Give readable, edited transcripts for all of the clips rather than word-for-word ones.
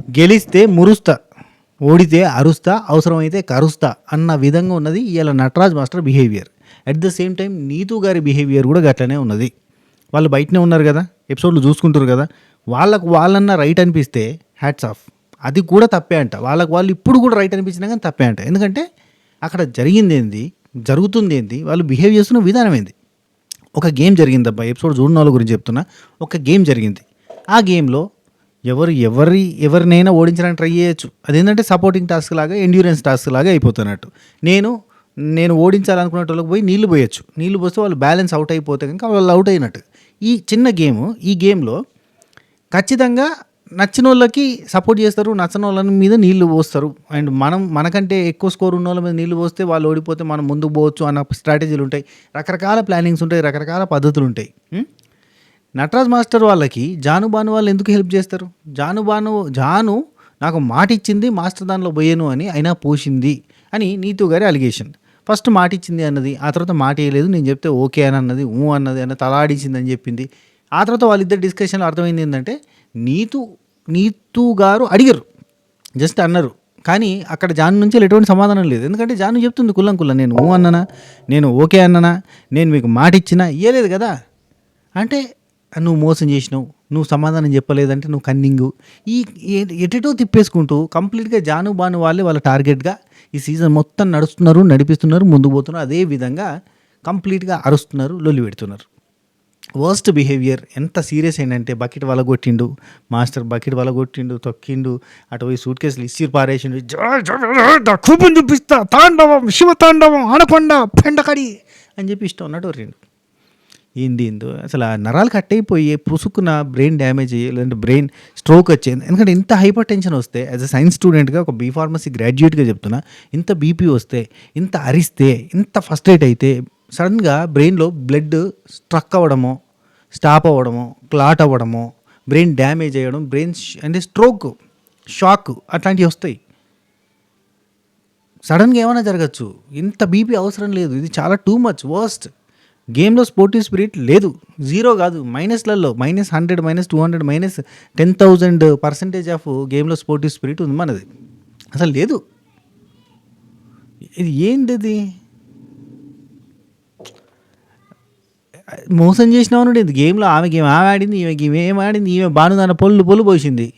గెలిస్తే మురుస్తా, ఓడితే అరుస్తా, అవసరమైతే కరుస్తా అన్న విధంగా ఉన్నది ఇవాళ Nataraj master behaviour. At the same time Neetu గారి బిహేవియర్ కూడా గట్లనే ఉన్నది. వాళ్ళు బయటనే ఉన్నారు కదా, ఎపిసోడ్లు చూసుకుంటారు కదా, వాళ్ళకు వాళ్ళన్న రైట్ అనిపిస్తే హ్యాట్స్ ఆఫ్, అది కూడా తప్పే అంట. వాళ్ళకు వాళ్ళు ఇప్పుడు కూడా రైట్ అనిపించినా కానీ తప్పే అంట. ఎందుకంటే అక్కడ జరిగింది ఏంది, జరుగుతుంది ఏంది, వాళ్ళు బిహేవ్ చేస్తున్న విధానం ఏంది. ఒక గేమ్ జరిగింది అబ్బా, ఎపిసోడ్ చూడని వాళ్ళ గురించి చెప్తున్నా. ఒక గేమ్ జరిగింది, ఆ గేమ్లో ఎవరినైనా ఓడించడానికి ట్రై చేయొచ్చు. అదేంటంటే సపోర్టింగ్ టాస్క్ లాగా, ఎండ్యూరెన్స్ టాస్క్ లాగా అయిపోతున్నట్టు. నేను ఓడించాలనుకున్న వాళ్ళకి పోయి నీళ్లు పోయొచ్చు, నీళ్లు పోస్తే వాళ్ళు బ్యాలెన్స్ అవుట్ అయిపోతే కనుక వాళ్ళు అవుట్ అయినట్టు. ఈ చిన్న గేమ్, ఈ గేమ్లో ఖచ్చితంగా నచ్చిన వాళ్ళకి సపోర్ట్ చేస్తారు, నచ్చని వాళ్ళ మీద నీళ్లు పోస్తారు. అండ్ మనకంటే ఎక్కువ స్కోర్ ఉన్న వాళ్ళ మీద నీళ్లు పోస్తే వాళ్ళు ఓడిపోతే మనం ముందుకు పోవచ్చు అన్న స్ట్రాటజీలు ఉంటాయి, రకరకాల ప్లానింగ్స్ ఉంటాయి, రకరకాల పద్ధతులు ఉంటాయి. నటరాజ్ మాస్టర్ వాళ్ళకి జాను వాళ్ళు ఎందుకు హెల్ప్ చేస్తారు? జాను నాకు మాట ఇచ్చింది, మాస్టర్ దానిలో పోయాను అని, అయినా పోసింది అని నీతూ గారి అలిగేషన్. ఫస్ట్ మాట ఇచ్చింది అన్నది, ఆ తర్వాత మాట వేయలేదు, నేను చెప్తే ఓకే అని అన్నది, అన్నది అన్న తలాడించింది అని చెప్పింది. ఆ తర్వాత వాళ్ళిద్దరు డిస్కషన్లో అర్థమైంది ఏంటంటే నీతూ గారు అడిగారు, జస్ట్ అన్నారు, కానీ అక్కడ జాను నుంచి ఎటువంటి సమాధానం లేదు. ఎందుకంటే జాను చెప్తుంది కుల్లం నేను అన్ననా, నేను ఓకే అన్ననా, నేను మీకు మాట ఇచ్చినా ఇవ్వలేదు కదా. అంటే నువ్వు మోసం చేసినావు, నువ్వు సమాధానం చెప్పలేదంటే నువ్వు కన్నింగు, ఈ ఎటెటో తిప్పేసుకుంటూ కంప్లీట్గా జాను వాళ్ళే వాళ్ళ టార్గెట్గా ఈ సీజన్ మొత్తం నడిపిస్తున్నారు, ముందుకు పోతున్నారు. అదే విధంగా కంప్లీట్గా అరుస్తున్నారు, లొల్లి పెడుతున్నారు. Worst behaviour. ఎంత సీరియస్ అయిందంటే బకెట్ వలగొట్టిండు మాస్టర్, బకెట్ వలగొట్టిండు, తొక్కిండు, అటు పోయి సూట్ కేసులు ఇచ్చి పారేసిండు, కూపం చూపిస్తా, తాండవం, శివ తాండవం, ఆనకొండ, పెండకడి అని చెప్పి ఇష్టం ఉన్నట్టు వర్రిండు. ఏందో అసలు ఆ నరాలు కట్ అయిపోయి పుసుకున్న బ్రెయిన్ డ్యామేజ్ అయ్యి, లేదంటే బ్రెయిన్ స్ట్రోక్ వచ్చేది. ఎందుకంటే ఇంత హైపర్ టెన్షన్ వస్తే, యాజ్ అ సైన్స్ స్టూడెంట్గా, ఒక బీ ఫార్మసీ గ్రాడ్యుయేట్గా చెప్తున్నా, ఇంత బీపీ వస్తే, ఇంత అరిస్తే, ఇంత ఫస్ట్రేట్ అయితే సడన్గా బ్రెయిన్లో బ్లడ్ స్ట్రక్ అవ్వడమో, స్టాప్ అవ్వడమో, క్లాట్ అవ్వడమో, బ్రెయిన్ డ్యామేజ్ అయ్యడం, బ్రెయిన్ అంటే స్ట్రోక్, షాక్ అట్లాంటివి వస్తాయి. సడన్గా ఏమైనా జరగచ్చు. ఇంత బీపీ అవసరం లేదు, ఇది చాలా టూ మచ్ వర్స్ట్. గేమ్లో స్పోర్టివ్ స్పిరిట్ లేదు, జీరో కాదు, మైనస్లలో, -100, -200, -10,000% ఆఫ్ గేమ్లో స్పోర్టివ్ స్పిరిట్ ఉంది మనది, అసలు లేదు. ఇది ఏంటిది? మోసం చేసినావు ఇది గేమ్లో. ఆమె ఆడింది, ఈమె ఏం ఆడింది, ఈమె బాను పొల్లు పోసింది.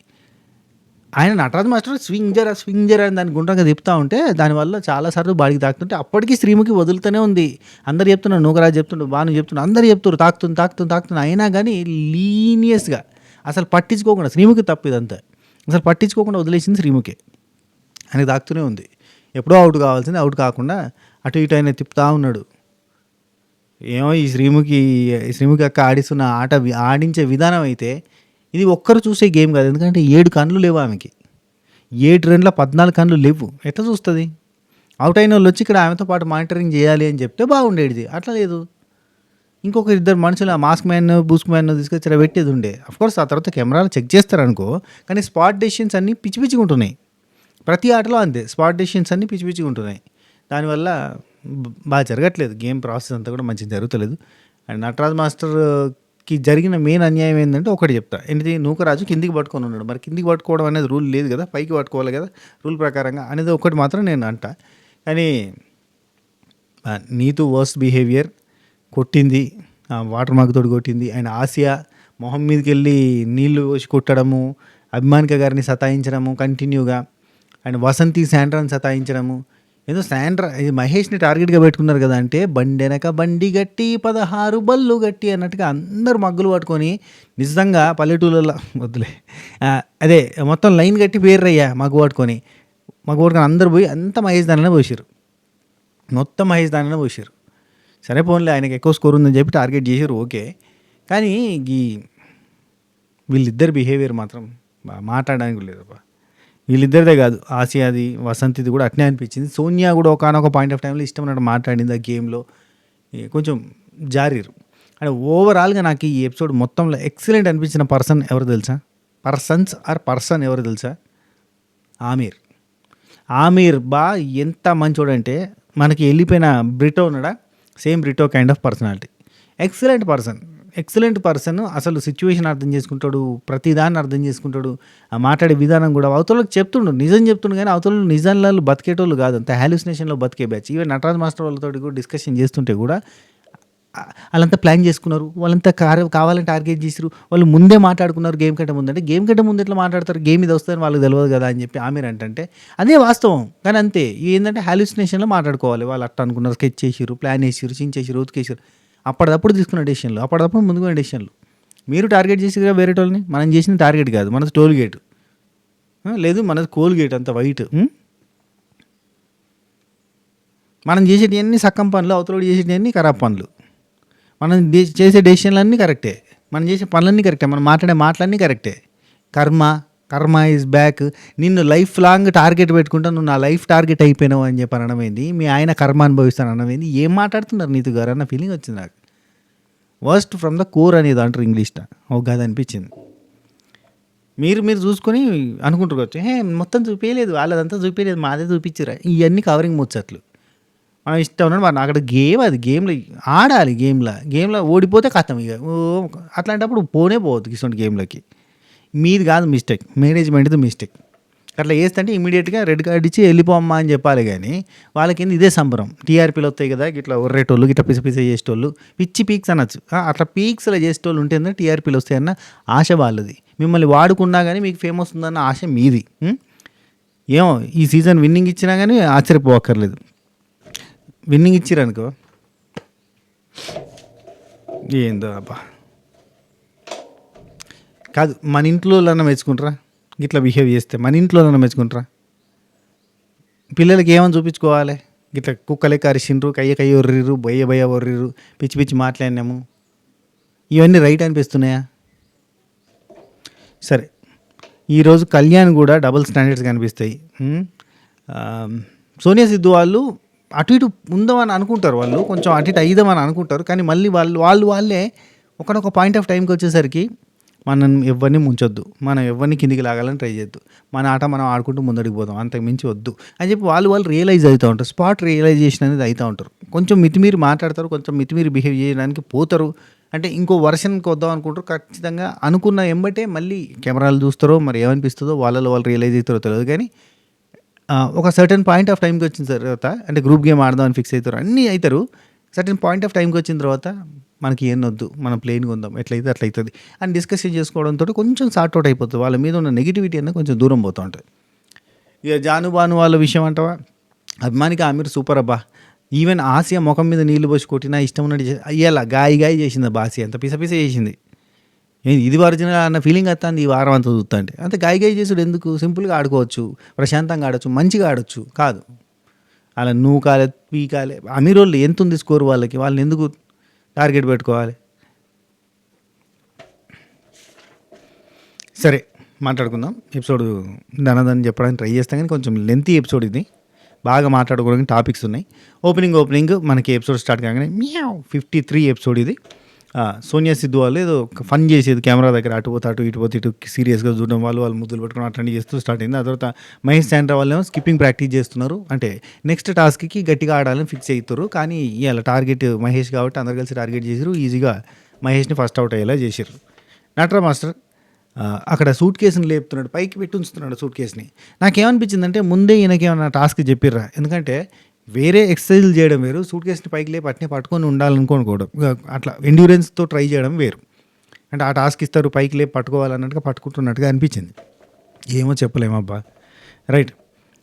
ఆయన నటరాజ్ మాస్టర్ స్వింగ్ అని దాని గుండ్రంగా తిప్పుతూ ఉంటే దానివల్ల చాలాసార్లు బాడీకి తాకుతుంటే అప్పటికీ శ్రీముఖి వదులుతూనే ఉంది. అందరు చెప్తున్నారు, నూకరాజు చెప్తుండ్రు, బాను చెప్తున్నారు, అందరు చెప్తున్నారు తాకుతుంది. అయినా కానీ లీనియస్గా అసలు పట్టించుకోకుండా, శ్రీముఖి తప్పు ఇదంతా, అసలు పట్టించుకోకుండా వదిలేసింది శ్రీముఖి. ఆయనకు తాకుతూనే ఉంది. ఎప్పుడో అవుట్ కావాల్సింది అవుట్ కాకుండా అటు ఇటు ఆయన తిప్పుతూ ఉన్నాడు. ఏమో ఈ శ్రీముఖి అక్క ఆడించే విధానం అయితే ఇది ఒక్కరు చూసే గేమ్ కాదు. ఎందుకంటే 7 కళ్ళు లేవు ఆమెకి, 7 రన్ల 14 కళ్ళు లేవు, ఎట్లా చూస్తుంది? అవుట్ అయిన వాళ్ళు వచ్చి ఇక్కడ ఆమెతో పాటు మానిటరింగ్ చేయాలి అని చెప్తే బాగుండేది, అట్లా లేదు. ఇంకొక 2 మనుషులు, ఆ మాస్క్ మ్యాన్, బూస్క్ మ్యాన్ తీసుకొచ్చి పెట్టేది ఉండే. అఫ్కోర్స్ ఆ తర్వాత కెమెరాలు చెక్ చేస్తారనుకో, కానీ స్పాట్ డెసిషన్స్ అన్నీ పిచ్చిగా ఉంటున్నాయి. ప్రతి ఆటలో అంతే, స్పాట్ డెసిషన్స్ అన్నీ పిచ్చిగా ఉంటున్నాయి. దానివల్ల బాగా జరగట్లేదు, గేమ్ ప్రాసెస్ అంతా కూడా మంచిగా జరుగుతలేదు. అండ్ నటరాజ్ మాస్టర్కి జరిగిన మెయిన్ అన్యాయం ఏంటంటే ఒకటి చెప్తా, ఏంటిది, నూకరాజు కిందికి పట్టుకొని ఉన్నాడు. మరి కిందికి పట్టుకోవడం అనేది రూల్ లేదు కదా, పైకి పట్టుకోవాలి కదా రూల్ ప్రకారంగా అనేది ఒకటి మాత్రం నేను అంటా. కానీ నీతూ వర్స్ట్ బిహేవియర్, కొట్టింది, వాటర్ మగ్గుతోటి కొట్టింది. అండ్ ఆసియా మొహం మీదకి వెళ్ళి నీళ్లు పోసి కొట్టడము, అభిమానిక గారిని సతాయించడము కంటిన్యూగా, అండ్ వసంతి శాండ్రాని సతాయించడము. ఏదో ఇది మహేష్ని టార్గెట్గా పెట్టుకున్నారు కదా, అంటే బండెనక బండి గట్టి 16 బళ్ళు గట్టి అన్నట్టుగా అందరూ మగ్గులు పట్టుకొని, నిజంగా పల్లెటూళ్ళలో వద్దులే, అదే మొత్తం లైన్ కట్టి పేర్రయ్యా మగ్గు పట్టుకొని అందరు పోయి అంతా మహేష్ దానిలో పోసారు, మొత్తం మహేష్ దానిలో పోసారు. సరే పోన్లే, ఆయనకి ఎక్కువ స్కోర్ ఉందని చెప్పి టార్గెట్ చేసారు, ఓకే. కానీ వీళ్ళిద్దరు బిహేవియర్ మాత్రం మాట్లాడడానికి లేదబ్బా. వీళ్ళిద్దరిదే కాదు, ఆసియాది, వసంతిది కూడా అట్నే అనిపించింది. సోనియా కూడా ఒకనొక పాయింట్ ఆఫ్ టైంలో ఇష్టం ఉన్నట్టు మాట్లాడింది ఆ గేమ్లో, కొంచెం జారీరు. అంటే ఓవరాల్గా నాకు ఈ ఎపిసోడ్ మొత్తంలో ఎక్సలెంట్ అనిపించిన పర్సన్ ఎవరు తెలుసా? పర్సన్ ఎవరు తెలుసా? ఆమీర్ ఎంత మంచోడంటే, మనకి వెళ్ళిపోయిన బ్రిటో ఉన్నాడా, same Brito kind of personality, excellent person. Excellent person. అసలు సిట్యుయేషన్ అర్థం చేసుకుంటాడు. ప్రతిదాన్ని అర్థం చేసుకుంటాడు. ఆ మాట్లాడే విధానం కూడా అవతలోళ్ళకి చెప్తుండు. నిజం చెప్తుండు కానీ అవతలోళ్ళు నిజంలలో బతికేటోళ్ళు కాదు. అంత హాలుసినేషన్‌లో బతికే బ్యాచ్. ఈవెన్ నటరాజ్ మాస్టర్ వాళ్ళతోటి కూడా డిస్కషన్ చేస్తుంటే కూడా ఆళ్ళంతా ప్లాన్ చేసుకున్నారు. వాళ్ళంతా కావాలని టార్గెట్ చేసిర్రు. వాళ్ళు ముందే మాట్లాడుకున్నారు గేమ్ కంటే ముందు. అంటే గేమ్ కంటే ముందు ఎట్లా మాట్లాడతారు? గేమ్ ఇది వస్తదని వాళ్ళకి తెలవదు కదా అని చెప్పి ఆమీర్ అంటే అదే వాస్తవం. కానీ అంతే ఏందంటే హాలుసినేషన్‌లో మాట్లాడుకోవాలి. వాళ్ళు అట్లా అనుకున్నారు. స్కెచ్ చేసిర్రు, ప్లాన్ ఏసిర్రు, చించేసిర్రు, ఉతికేసిర్రు. అప్పటిదప్పుడు తీసుకున్న డెసిషన్‌లు. అప్పటిదప్పుడు ముందుకున్న డెసిషన్‌లు. మీరు టార్గెట్ చేసిర్రుగా వేరేటోళ్ళని. మనం చేసింది టార్గెట్ కాదు. మనది టోల్ గేట్. లేదు మనది కోల్గేట్ అంత వైట్. మనం చేసేటివన్నీ సక్కం పనులు. అవతలోడు చేసేటివన్నీ ఖరాబ్ పనులు. మనం చేసే డెసిషన్లన్నీ కరెక్టే. మనం చేసే పనులన్నీ కరెక్టే. మనం మాట్లాడే మాటలన్నీ కరెక్టే. కర్మ ఈజ్ బ్యాక్. నిన్ను లైఫ్ లాంగ్ టార్గెట్ పెట్టుకుంటా నువ్వు నా లైఫ్ టార్గెట్ అయిపోయినావు అని చెప్పి అనడమేంది? మీ ఆయన కర్మ అనుభవిస్తాను అనడమేంది? ఏం మాట్లాడుతున్నారు నీతు గారు అన్న ఫీలింగ్ వచ్చింది నాకు. వర్స్ట్ ఫ్రమ్ ద కోర్ అనేది అంటారు ఇంగ్లీష్లో. ఒక గది అనిపించింది. మీరు చూసుకొని అనుకుంటారు కావచ్చు, మొత్తం చూపించలేదు, వాళ్ళదంతా చూపించలేదు, మాదే చూపించారు. ఇవన్నీ కవరింగ్ ముచ్చట్లు. మనం ఇష్టం ఉన్నాడు మరి అక్కడ గేమ్, అది గేమ్లో ఆడాలి. గేమ్లో ఓడిపోతే కథం ఇక. అట్లాంటప్పుడు పోవద్దు ఇటువంటి గేమ్లకి. మీది కాదు మిస్టేక్, మేనేజ్మెంట్ది మిస్టేక్. అట్లా చేస్తుంటే ఇమీడియట్గా రెడ్ కార్డ్ ఇచ్చి వెళ్ళిపోమ్మా అని చెప్పాలి. కానీ వాళ్ళకి ఇదే సంబరం. టీఆర్పీలు వస్తాయి కదా, ఇట్లా ఒర్రేటోళ్ళు, ఇట్లా పిస చేసేటోళ్ళు, పిచ్చి పీక్స్ అనొచ్చు. అట్లా పీక్స్లో చేసేటోళ్ళు ఉంటేనే టీఆర్పీలు వస్తాయన్న ఆశ వాళ్ళది. మిమ్మల్ని వాడుకున్నా కానీ మీకు ఫేమస్ ఉందన్న ఆశ మీది. ఏమో ఈ సీజన్ విన్నింగ్ ఇచ్చినా కానీ ఆశ్చర్యపోవక్కర్లేదు. విన్నింగ్ ఇచ్చిరనుకో ఏందో అబ్బా కాదు, మన ఇంట్లో మెచ్చుకుంటారా ఇట్లా బిహేవ్ చేస్తే? మన ఇంట్లో మెచ్చుకుంటారా? పిల్లలకి ఏమని చూపించుకోవాలి? ఇట్లా కుక్కలే కరిసిండ్రు, కయ్య ఒర్రిర్రు, బొయ్య ఒర్రిర్రు, పిచ్చి మాట్లాడినాము, ఇవన్నీ రైట్ అనిపిస్తున్నాయా? సరే, ఈరోజు కళ్యాణ్ కూడా డబుల్ స్టాండర్డ్స్ కనిపిస్తాయి. సోనియా సిద్ధు వాళ్ళు అటు ఇటు ఉందామని అనుకుంటారు, వాళ్ళు కొంచెం అటు ఇటు అయిదామని అనుకుంటారు. కానీ మళ్ళీ వాళ్ళే ఒకనొక పాయింట్ ఆఫ్ టైంకి వచ్చేసరికి మనం ఎవరిని ముంచొద్దు, మనం ఎవరిని కిందికి లాగాలని ట్రై చేయొద్దు, మన ఆట మనం ఆడుకుంటూ ముందడికి పోదాం, అంతకు మించి వద్దు అని చెప్పి వాళ్ళు రియలైజ్ అవుతూ ఉంటారు. స్పాట్ రియలైజేషన్ అనేది అవుతూ ఉంటారు. కొంచెం మితిమీరి మాట్లాడతారు, కొంచెం మితిమీరి బిహేవ్ చేయడానికి పోతారు. అంటే ఇంకో వర్షన్కి వద్దాం అనుకుంటారు. ఖచ్చితంగా అనుకున్న ఎంబటే మళ్ళీ కెమెరాలు చూస్తారో మరి ఏమనిపిస్తుందో వాళ్ళు రియలైజ్ అవుతారో తెలియదు. కానీ ఒక సర్టన్ పాయింట్ ఆఫ్ టైంకి వచ్చిన తర్వాత, అంటే గ్రూప్ గేమ్ ఆడదామని ఫిక్స్ అవుతారు, అన్నీ అవుతారు. సర్టన్ పాయింట్ ఆఫ్ టైంకి వచ్చిన తర్వాత మనకి ఏం వద్దు, మనం ప్లేన్గా ఉందాం, ఎట్లయితే అట్లయితుంది అని డిస్కషన్ చేసుకోవడంతో కొంచెం సార్ట్ అవుట్ అయిపోతుంది. వాళ్ళ మీద ఉన్న నెగిటివిటీ అనేది కొంచెం దూరం పోతూ ఉంటుంది. ఇక జానుబాను వాళ్ళ విషయం అంటావా, అభిమానికి ఆమెరు సూపర్ అబ్బా. ఈవెన్ ఆసియా ముఖం మీద నీళ్లు పోసి కొట్టినా ఇష్టం ఉన్నట్టు అయ్యేలా గాయ చేసింది అబ్బా. ఆసియా అంత పిస చేసింది. ఇది ఒరిజినల్ అన్న ఫీలింగ్ వస్తుంది ఈ వారం అంతా చూస్తా అంటే. అంత గాయ చేసుడు ఎందుకు? సింపుల్గా ఆడుకోవచ్చు, ప్రశాంతంగా ఆడవచ్చు, మంచిగా ఆడవచ్చు. కాదు అలా నూకాలే పీకాలే. అమీర్ వాళ్ళు ఎంత ఉంది స్కోర్ వాళ్ళని ఎందుకు టార్గెట్ పెట్టుకోవాలి? సరే, మాట్లాడుకుందాం. ఎపిసోడ్ ధనదని చెప్పడానికి ట్రై చేస్తాం కానీ కొంచెం లెంతీ ఎపిసోడ్ ఇది. బాగా మాట్లాడుకోవడానికి టాపిక్స్ ఉన్నాయి. ఓపెనింగ్ మనకి ఎపిసోడ్ స్టార్ట్ కాగానే 53 ఎపిసోడ్ ఇది. సోనియా సిద్ధు వాళ్ళు ఏదో ఫన్ చేసేది, కెమెరా దగ్గర అటు ఇటు సీరియస్గా చూడడం, వాళ్ళు ముద్దులు పెట్టుకుని అట్లాంటి చేస్తూ స్టార్ట్ అయింది. ఆ తర్వాత మహేష్ చాంద్ర వాళ్ళు స్కిప్పింగ్ ప్రాక్టీస్ చేస్తున్నారు. అంటే నెక్స్ట్ టాస్క్కి గట్టిగా ఆడాలని ఫిక్స్ అవుతారు. కానీ ఇలా టార్గెట్ మహేష్ కాబట్టి అందరు కలిసి టార్గెట్ చేసారు. ఈజీగా మహేష్ని ఫస్ట్ అవుట్ అయ్యేలా చేశారు. నటరా మాస్టర్ అక్కడ సూట్ కేసుని లేపుతున్నాడు, పైకి పెట్టి ఉంచుతున్నాడు సూట్ కేసుని. నాకేమనిపించిందంటే ముందే ఈయనకేమన్నా టాస్క్ చెప్పిర్రా? ఎందుకంటే వేరే ఎక్సర్సైజులు చేయడం వేరు, సూట్ కేసుని పైకి లేపి అట్నే పట్టుకొని ఉండాలనుకోకూడదు. అట్లా ఎండ్యూరెన్స్తో ట్రై చేయడం వేరు. అంటే ఆ టాస్క్ ఇస్తారు, పైకి లేపి పట్టుకోవాలన్నట్టుగా పట్టుకుంటున్నట్టుగా అనిపించింది. ఏమో చెప్పలేమబ్బా. రైట్.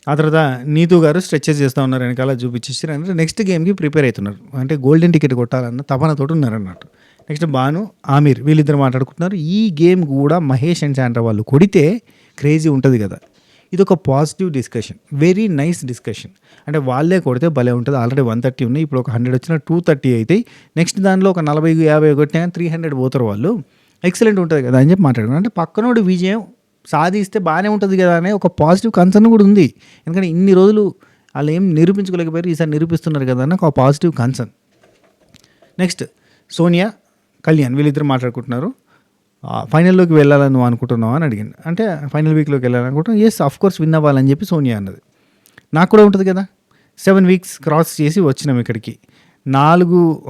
ఆ తర్వాత నీతూ గారు స్ట్రెచెస్ చేస్తూ ఉన్నారు, వెనకాల చూపించేసారు. అంటే నెక్స్ట్ గేమ్కి ప్రిపేర్ అవుతున్నారు. అంటే గోల్డెన్ టికెట్ కొట్టాలన్న తపనతోటి ఉన్నారు అన్నట్టు. నెక్స్ట్ భాను, ఆమీర్ వీళ్ళిద్దరు మాట్లాడుకుంటున్నారు. ఈ గేమ్ కూడా మహేష్ అండ్ శాండ్రా వాళ్ళు కొడితే క్రేజీ ఉంటుంది కదా. ఇది ఒక positive discussion, very nice discussion. అంటే వాళ్ళే కొడితే భలే ఉంటుంది. ఆల్రెడీ 130 ఉన్నాయి, ఇప్పుడు ఒక 100 వచ్చినా 230 అవుతాయి. నెక్స్ట్ దానిలో ఒక 40-50 కొట్టినా 300 పోతారు వాళ్ళు. ఎక్సలెంట్ ఉంటుంది కదా అని చెప్పి మాట్లాడుకున్నాను. అంటే పక్కనోడు విజయం సాధిస్తే బాగానే ఉంటుంది కదా అనే ఒక పాజిటివ్ కన్సర్న్ కూడా ఉంది. ఎందుకంటే ఇన్ని రోజులు వాళ్ళు ఏం నిరూపించుకోలేకపోయారు, ఈసారి నిరూపిస్తున్నారు కదా అన్న ఒక positive concern. Next Sonia, Kalyan వీళ్ళిద్దరు మాట్లాడుకుంటున్నారు. ఫైనల్లోకి వెళ్ళాలని నువ్వు అనుకుంటున్నావు అని అడిగింది. అంటే ఫైనల్ వీక్లోకి వెళ్ళాలనుకుంటున్నాను. ఎస్, ఆఫ్ కోర్స్ విన్ అవ్వాలని చెప్పి సోనియా అన్నది. నాకు కూడా ఉంటుంది కదా, 7 వీక్స్ క్రాస్ చేసి వచ్చినాం ఇక్కడికి.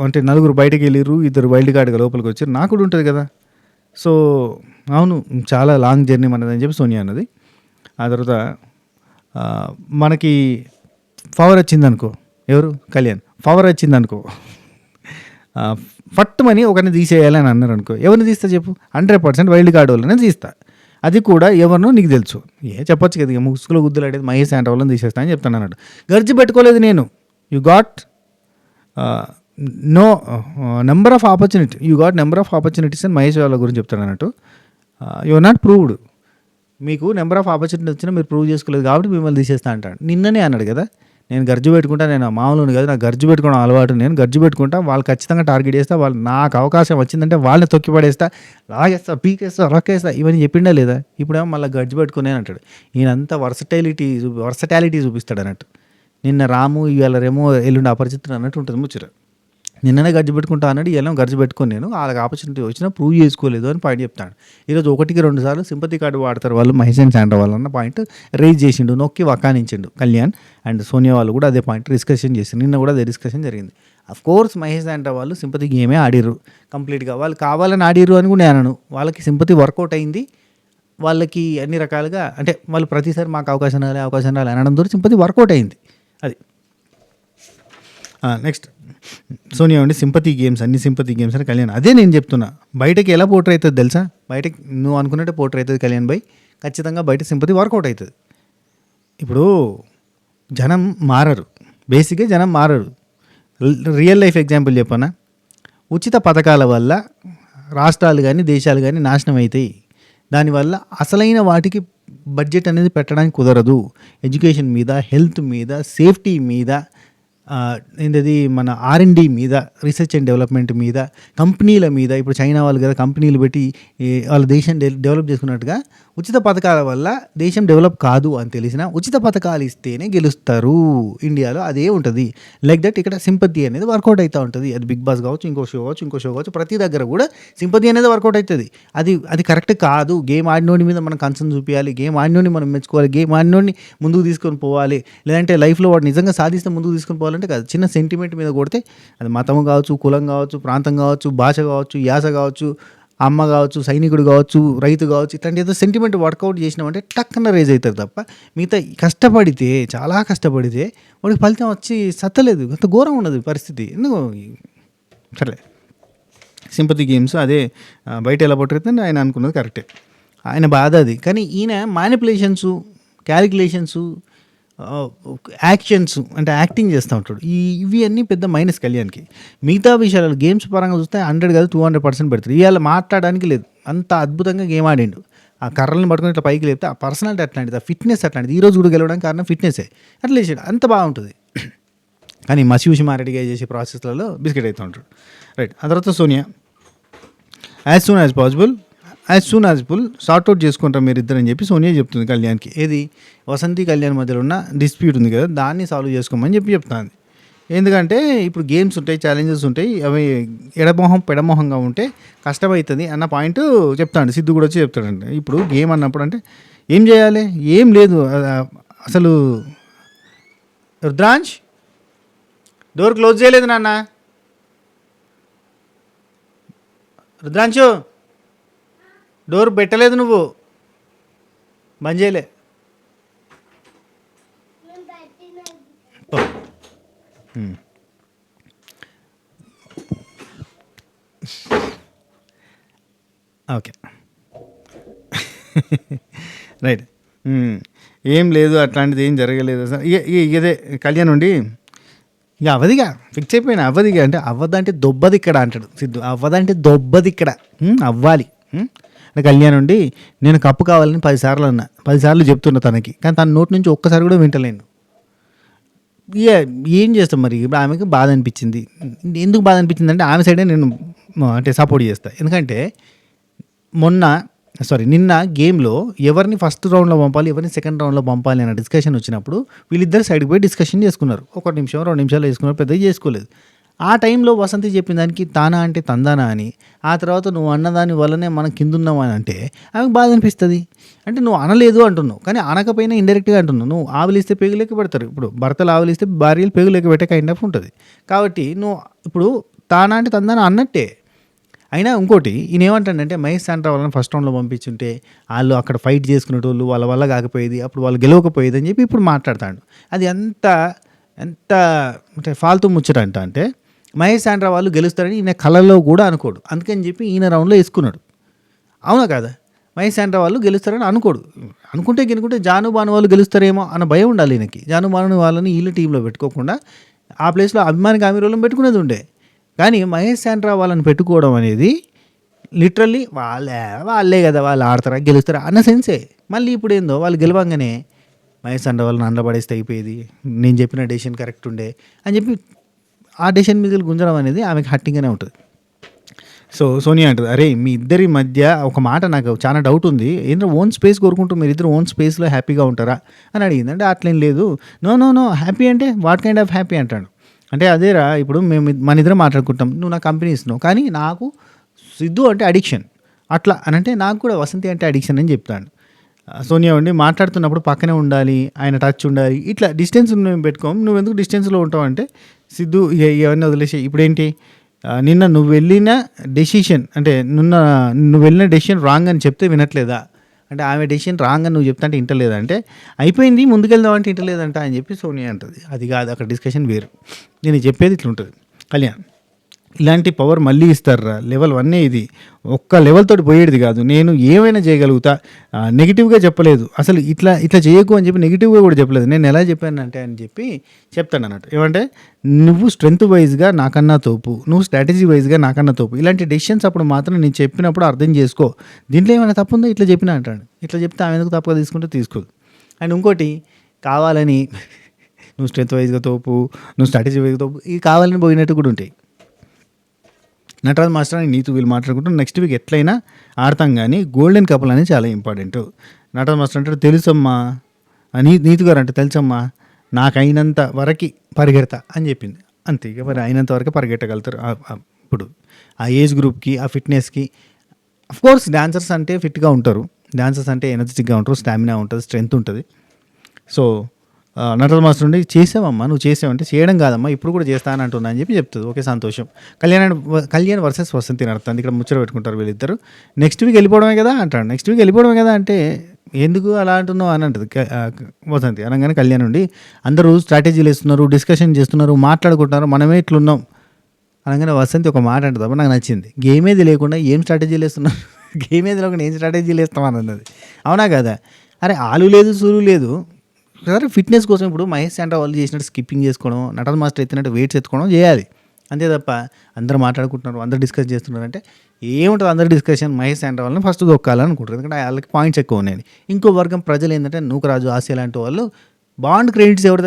అంటే నలుగురు బయటకెళ్ళిర్రు, ఇద్దరు వైల్డ్ కార్డ్‌గా లోపలికొచ్చిర్రు. నాకు కూడా ఉంటది కదా! సో, అవును చాలా లాంగ్ జర్నీ మనదని చెప్పి సోనియా అన్నది. ఆ తర్వాత మనకి పవర్ వచ్చిందనుకో, ఎవరు? కళ్యాణ్. పవర్ వచ్చిందనుకో, ఫట్టుమని ఒకరిని తీసేయాలి అని అన్నారనుకో, ఎవరిని తీస్తా చెప్పు? 100% వైల్డ్ కార్డ్ వాళ్ళనే తీస్తా. అది కూడా ఎవరినో నీకు తెలుసు. చెప్పొచ్చు కదా! ఇక ముసుగులో గుద్దులాడేది మహేష్ యాంట వాళ్ళని తీసేస్తా అని చెప్తాను అన్నాడు. గర్జి పెట్టుకోలేదు నేను. You got no number of opportunity, you got number of opportunities అని మహేష్ వాళ్ళ గురించి చెప్తాడు అన్నట్టు. You are not proved. మీకు నెంబర్ ఆఫ్ ఆపర్చునిటీ వచ్చినా మీరు ప్రూవ్ చేసుకోలేదు కాబట్టి మిమ్మల్ని తీసేస్తా అంటాడు. నిన్ననే అన్నాడు కదా, నేను గర్జు పెట్టుకుంటా, నేను మామూలు కాదు, నాకు గర్జు పెట్టుకోవడం అలవాటు, నేను గర్జు పెట్టుకుంటా, వాళ్ళు ఖచ్చితంగా టార్గెట్ చేస్తా, వాళ్ళు నాకు అవకాశం వచ్చిందంటే వాళ్ళని తొక్కి పడేస్తా, లాగేస్తా, పీకేస్తా, రొక్కేస్తా, ఇవన్నీ చెప్పిండా లేదా? ఇప్పుడేమో మళ్ళీ గర్జు పెట్టుకునే అంటాడు. ఈయనంతా వర్సటాలిటీ చూపిస్తాడు అన్నట్టు. నిన్న రాము, ఇవాళ రేమో, ఎల్లుండి అపరిచితుడు అన్నట్టు ఉంటుంది ముచ్చట. నిన్ననే గర్జు పెట్టుకుంటా అన్నాడు, ఇలా గర్జు పెట్టుకొని నేను వాళ్ళకి ఆపర్చునిటీ వచ్చినా ప్రూవ్ చేసుకోలేదు అని పాయింట్ చెప్తాడు. ఈరోజు 1-2 సార్లు సింపతి కార్డు వాడతారు వాళ్ళు మహేష్ అండ్ శాండ్రా వాళ్ళు అన్న పాయింట్ రేజ్ చేసిండు, నొక్కి వకానించిండు కళ్యాణ్. అండ్ సోనియా వాళ్ళు కూడా అదే పాయింట్ డిస్కషన్ చేసిండు. నిన్న కూడా అదే డిస్కషన్ జరిగింది. అఫ్ కోర్స్ మహేష్ శాండ్రా వాళ్ళు సింపతి గేమే ఆడిర్రు కంప్లీట్గా, వాళ్ళు కావాలని ఆడిర్రు అని కూడా నేను అనను. వాళ్ళకి సింపతి వర్కౌట్ అయింది, వాళ్ళకి అన్ని రకాలుగా, అంటే వాళ్ళు ప్రతిసారి మాకు అవకాశం రాలే అనడం ద్వారా సింపతి వర్కౌట్ అయింది. అది నెక్స్ట్ సోనియా ఉండి సింపతి గేమ్స్, అన్ని సింపతి గేమ్స్ అని కళ్యాణ్. అదే నేను చెప్తున్నా, బయటకి ఎలా పోర్ట్రే అవుతుంది తెలుసా? బయటకి నువ్వు అనుకున్నట్టే పోర్ట్రే అవుతుంది కళ్యాణ్ బై, ఖచ్చితంగా బయట సింపతి వర్కౌట్ అవుతుంది. ఇప్పుడు జనం మారరు, బేసిక్గా జనం మారరు. రియల్ లైఫ్ ఎగ్జాంపుల్ చెప్పనా? ఉచిత పథకాల వల్ల రాష్ట్రాలు కానీ దేశాలు కానీ నాశనం అవుతాయి. దానివల్ల అసలైన వాటికి బడ్జెట్ అనేది పెట్టడానికి కుదరదు. ఎడ్యుకేషన్ మీద, హెల్త్ మీద, సేఫ్టీ మీద, ఏంటది మన R&D మీద, రీసెర్చ్ అండ్ డెవలప్మెంట్ మీద, కంపెనీల మీద. ఇప్పుడు చైనా వాళ్ళు కదా కంపెనీలు పెట్టి వాళ్ళ దేశం డెవలప్ చేసుకున్నట్టుగా ఉచిత పథకాల వల్ల దేశం డెవలప్ కాదు అని తెలిసిన ఉచిత పథకాలు ఇస్తేనే గెలుస్తారు. ఇండియాలో అదే ఉంటుంది. లైక్ దట్ ఇక్కడ సింపతి అనేది వర్కౌట్ అవుతూ ఉంటుంది. అది బిగ్ బాస్ కావచ్చు, ఇంకో షో కావచ్చు, ప్రతి దగ్గర కూడా సింపతి అనేది వర్కౌట్ అవుతుంది. అది కరెక్ట్ కాదు. గేమ్ ఆడినోడి మీద మనం కన్సర్న్ చూపించాలి, గేమ్ ఆడినోడిని మనం మెచ్చుకోవాలి, గేమ్ ఆడినోడిని ముందుకు తీసుకొని పోవాలి. లేదంటే లైఫ్లో వాడు నిజంగా సాధిస్తే ముందుకు తీసుకొని పోవాలంటే కాదు, చిన్న సెంటిమెంట్ మీద కొడితే, అది మతం కావచ్చు, కులం కావచ్చు, ప్రాంతం కావచ్చు, భాష కావచ్చు, యాస కావచ్చు, అమ్మ కావచ్చు, సైనికుడు కావచ్చు, రైతు కావచ్చు, ఇట్లాంటి ఏదో సెంటిమెంట్ వర్కౌట్ చేసినామంటే టక్కన రేజ్ అవుతారు తప్ప మిగతా కష్టపడితే, చాలా కష్టపడితే వాడికి ఫలితం వచ్చి సత్తలేదు. అంత ఘోరం ఉన్నది పరిస్థితి. ఎందుకు సరే సింపతి గేమ్స్ అదే బయట ఎలా పట్టుకుతుందని ఆయన అనుకున్నది కరెక్టే, ఆయన బాధ అది. కానీ ఈయన మ్యానిపులేషన్స్, క్యాలిక్యులేషన్స్, యాక్షన్స్ అంటే యాక్టింగ్ చేస్తూ ఉంటాడు. ఇవి అన్నీ పెద్ద మైనస్ కళ్యాణ్కి. మిగతా విషయాలు గేమ్స్ పరంగా చూస్తే 100 కాదు 200% పెడతారు. ఇవాళ మాట్లాడడానికి లేదు, అంత అద్భుతంగా గేమ్ ఆడిండు. ఆ కర్రలను పట్టుకుని ఇట్లా పైకి లేపితే ఆ పర్సనాలిటీ అట్లాంటిది, ఆ ఫిట్నెస్ అట్లాంటిది. ఈరోజు కూడా గెలవడానికి కారణం ఫిట్నెస్సే. అట్లా వేసాడు, అంత బాగుంటుంది. కానీ మసిమారెడ్డిగా చేసే ప్రాసెస్లలో బిస్కెట్ అవుతూ ఉంటాడు. రైట్. ఆ తర్వాత Sonia as soon as possible sort out చేసుకుంటాం మీరు ఇద్దరు అని చెప్పి సోనియా చెప్తుంది కళ్యాణ్కి. ఏది వసంతి కళ్యాణ్ మధ్యలో ఉన్న డిస్ప్యూట్ ఉంది కదా, దాన్ని సాల్వ్ చేసుకోమని చెప్తాను. ఎందుకంటే ఇప్పుడు గేమ్స్ ఉంటాయి, ఛాలెంజెస్ ఉంటాయి, అవి పెడమొహంగా ఉంటే కష్టమవుతుంది అన్న పాయింట్ చెప్తాడు. సిద్ధు కూడా వచ్చి చెప్తాడండి. ఇప్పుడు గేమ్ అన్నప్పుడు అంటే ఏం చేయాలి, ఏం లేదు అసలు. రుద్రాంశ్ డోర్ క్లోజ్ చేయలేదు నాన్న. రుద్రాంశు డోర్ పెట్టలేదు, నువ్వు బంద్ చేయలే. Okay right. ఏం లేదు, అట్లాంటిది ఏం జరగలేదు అసలు. ఇదే కళ్యాణ్ ఉండి ఇక అవధిగా ఫిక్స్ అయిపోయినా, అవధిగా అంటే అవ్వదంటే దొబ్బది ఇక్కడ అంటాడు సిద్ధు. అవ్వదంటే దొబ్బది ఇక్కడ అవ్వాలి. అంటే కళ్యాణ్ ఉండి నేను కప్పు కావాలని 10 సార్లు అన్నా, 10 సార్లు చెప్తున్నా తనకి, కానీ తన నోటి నుంచి ఒక్కసారి కూడా వింటలేను. ఇక ఏం చేస్తాం మరి. ఇప్పుడు ఆమెకి బాధ అనిపించింది. ఎందుకు బాధ అనిపించింది అంటే ఆమె సైడే నేను అంటే సపోర్ట్ చేస్తాను. ఎందుకంటే నిన్న గేమ్లో ఎవరిని ఫస్ట్ రౌండ్లో పంపాలి, ఎవరిని సెకండ్ రౌండ్లో పంపాలి అన్న డిస్కషన్ వచ్చినప్పుడు వీళ్ళిద్దరు సైడ్కి పోయి డిస్కషన్ చేసుకున్నారు. 1 నిమిషం 2 నిమిషాలు చేసుకున్నారు, పెద్దగా చేసుకోలేదు. ఆ టైంలో వసంతి చెప్పిన దానికి తానా అంటే తందానా అని, ఆ తర్వాత నువ్వు అన్నదాని వల్లనే మనం కిందున్నాం అని అంటే ఆమెకు బాధ అనిపిస్తుంది. అంటే నువ్వు అనలేదు అంటున్నావు, కానీ అనకపోయినా ఇండైరెక్ట్గా అంటున్నావు. నువ్వు ఆవులిస్తే పెగు లెక్క పెడతారు. ఇప్పుడు భర్తలు ఆవులిస్తే భార్యలు పెగు లెక్క పెట్టే కైండ్ ఆఫ్ ఉంటుంది. కాబట్టి నువ్వు ఇప్పుడు తానా అంటే తందానా అన్నట్టే. అయినా ఇంకోటి ఈయన ఏమంటాడంటే, మహేష్ శాంట్రా వాళ్ళని ఫస్ట్ రౌండ్లో పంపించుంటే వాళ్ళు అక్కడ ఫైట్ చేసుకునేటోళ్ళు, వాళ్ళ వల్ల కాకపోయేది, అప్పుడు వాళ్ళు గెలవకపోయేది అని చెప్పి ఇప్పుడు మాట్లాడతాడు. అది ఎంత ఎంత అంటే ఫాల్తూ ముచ్చట అంటే మహేష్ శాంట్రా వాళ్ళు గెలుస్తారని ఈయన కళల్లో కూడా అనుకోడు. అందుకని చెప్పి ఈయన రౌండ్లో వేసుకున్నాడు. అవునా కాదా? మహేష్ శాంట్రా వాళ్ళు గెలుస్తారని అనుకోడు. అనుకుంటే జాను బాను వాళ్ళు గెలుస్తారేమో అన్న భయం ఉండాలి ఈయనకి. జాను బాను వాళ్ళని వీళ్ళ టీంలో పెట్టుకోకుండా ఆ ప్లేస్లో అభిమానికి ఆమె రోజులు పెట్టుకునేది ఉండే. కానీ మహేష్ శాంట్రా వాళ్ళని పెట్టుకోవడం అనేది లిటరల్లీ వాళ్ళే కదా, వాళ్ళు ఆడతారా గెలుస్తారా అన్న సెన్సే. మళ్ళీ ఇప్పుడు ఏందో వాళ్ళు గెలవంగానే మహేష్ శాంట్రా వాళ్ళని అండబడేస్తే అయిపోయేది, నేను చెప్పిన డెసిషన్ కరెక్ట్ ఉండే అని చెప్పి ఆ డెసిషన్ మీద గుంజడం అనేది ఆమెకు హట్టింగ్గానే ఉంటుంది. సో సోనియా అంటుంది, అరే మీ ఇద్దరి మధ్య ఒక మాట నాకు చాలా డౌట్ ఉంది, ఏంటో ఓన్ స్పేస్ కోరుకుంటూ మీరు ఇద్దరు ఓన్ స్పేస్లో హ్యాపీగా ఉంటారా అని అడిగింది. అంటే అట్లేం లేదు, నో హ్యాపీ అంటే వాట్ కైండ్ ఆఫ్ హ్యాపీ అంటాడు. అంటే అదేరా, ఇప్పుడు మేము మన ఇద్దరం మాట్లాడుకుంటాం, నువ్వు నా కంపెనీ ఇస్తున్నావు, కానీ నాకు సిద్ధు అంటే అడిక్షన్ అట్లా అని, అంటే నాకు కూడా వసంతి అంటే అడిక్షన్ అని చెప్తాను. సోనియా ఉండి మాట్లాడుతున్నప్పుడు పక్కనే ఉండాలి, ఆయన టచ్ ఉండాలి, ఇట్లా డిస్టెన్స్ మేము పెట్టుకోము, నువ్వు ఎందుకు డిస్టెన్స్లో ఉంటావు అంటే సిద్ధు ఇవన్నీ వదిలేసి ఇప్పుడేంటి నిన్న నువ్వు వెళ్ళిన డెసిషన్ అంటే నువ్వు వెళ్ళిన డెసిషన్ రాంగ్ అని చెప్తే వినట్లేదా అంటే ఆమె డెసిషన్ రాంగ్ అని నువ్వు చెప్తా అంటే ఇంటలేదా అంటే అయిపోయింది ముందుకెళ్దాం అంటే ఇంటలేదంట అని చెప్పి సోనియా అంటుంది. అది కాదు, అక్కడ డిస్కషన్ వేరు. నేను చెప్పేది ఇట్లా ఉంటుంది. కళ్యాణ్ ఇలాంటి పవర్ మళ్ళీ ఇస్తారా, లెవెల్ 1 ఇది, ఒక్క లెవెల్ తోటి పోయేది కాదు. నేను ఏమైనా చేయగలుగుతా, నెగిటివ్గా చెప్పలేదు అసలు, ఇట్లా చేయకు అని చెప్పి నెగిటివ్గా కూడా చెప్పలేదు. నేను ఎలా చెప్పాను అంటే అని చెప్పి చెప్తాను అన్నట్టు. ఏమంటే నువ్వు స్ట్రెంత్ వైజ్గా నాకన్నా తోపు, నువ్వు స్ట్రాటజీ వైజ్గా నాకన్నా తోపు, ఇలాంటి డెసిషన్స్ అప్పుడు మాత్రం నేను చెప్పినప్పుడు అర్థం చేసుకో, దీంట్లో ఏమైనా తప్పు ఉందో ఇట్లా చెప్పినా అంటాడు. ఇట్లా చెప్తే ఆమె ఎందుకు తప్పుగా తీసుకుంటే తీసుకోదు. అండ్ ఇంకోటి కావాలని నువ్వు స్ట్రెంత్ వైజ్గా తోపు, నువ్వు స్ట్రాటజీ వైజ్గా తోపు, ఇవి కావాలని పోయినట్టు కూడా ఉంటాయి. నటరాజ్ మాస్టర్ అని నీతు వీళ్ళు మాట్లాడుకుంటూ నెక్స్ట్ వీక్ ఎట్లయినా ఆడతాం, కానీ గోల్డెన్ కపుల్ అనేది చాలా ఇంపార్టెంట్. నటరాజ్ మాస్టర్ అంటే తెలుసమ్మా, నీతు గారు అంటే తెలుసమ్మా, నాకు అయినంత వరకు పరిగెడతా అని చెప్పింది. అంతే, ఇక మరి అయినంత వరకు పరిగెట్టగలుగుతారు. ఇప్పుడు ఆ ఏజ్ గ్రూప్కి, ఆ ఫిట్నెస్కి. అఫ్కోర్స్ డాన్సర్స్ అంటే ఫిట్గా ఉంటారు, డాన్సర్స్ అంటే ఎనర్జెటిక్గా ఉంటారు, స్టామినా ఉంటుంది, స్ట్రెంగ్త్ ఉంటుంది. సో నటరాజ్ మాస్టర్ నుండి చేసావమ్మా, నువ్వు చేసావంటే చేయడం కాదమ్మా ఇప్పుడు కూడా చేస్తాను అంటున్నా అని చెప్పి చెప్తుంది. ఓకే సంతోషం. కళ్యాణ్ వర్సెస్ వసంతి నడుస్తుంది, ఇక్కడ ముచ్చట పెట్టుకుంటారు వీళ్ళిద్దరు. నెక్స్ట్ వీక్ వెళ్ళిపోవడమే కదా అంటాడు. నెక్స్ట్ వీక్ వెళ్ళిపోవడమే కదా అంటే ఎందుకు అలా అంటున్నావు అని అంటుంది వసంతి. అనగానే కళ్యాణ్ నుండి అందరూ స్ట్రాటజీలు వేస్తున్నారు, డిస్కషన్ చేస్తున్నారు, మాట్లాడుకుంటున్నారు, మనమే ఇట్లున్నాం అనగానే వసంతి ఒక మాట అంటుంది, అప్పుడు నాకు నచ్చింది. గేమేది లేకుండా ఏం స్ట్రాటజీలు వేస్తున్నారు, గేమేది లేకుండా ఏం స్ట్రాటజీలు వేస్తామని అన్నది. అవునా కదా? అరే ఆలు లేదు సూలు లేదు, సరే ఫిట్నెస్ కోసం ఇప్పుడు మహేష్ శాంట్రా వాళ్ళు చేసినట్టు స్కిప్పింగ్ చేసుకోవడం, నటరాజ్ మాస్టర్ ఎత్తినట్టు వెయిట్స్ ఎత్తుకోవడం చేయాలి, అంతే తప్ప అందరూ మాట్లాడుకుంటున్నారు, అందరూ డిస్కస్ చేస్తున్నారు అంటే ఏముంటుంది. అందరు డిస్కషన్ మహేష్ శాంట్రా వాళ్ళని ఫస్ట్ దొక్కాలనుకుంటారు, ఎందుకంటే వాళ్ళకి పాయింట్స్ ఎక్కువ ఉన్నాయి. ఇంకో వర్గం ప్రజలు ఏంటంటే నూకరాజు, ఆసియా లాంటి వాళ్ళు బాండ్ క్రెడిట్స్ ఎవరి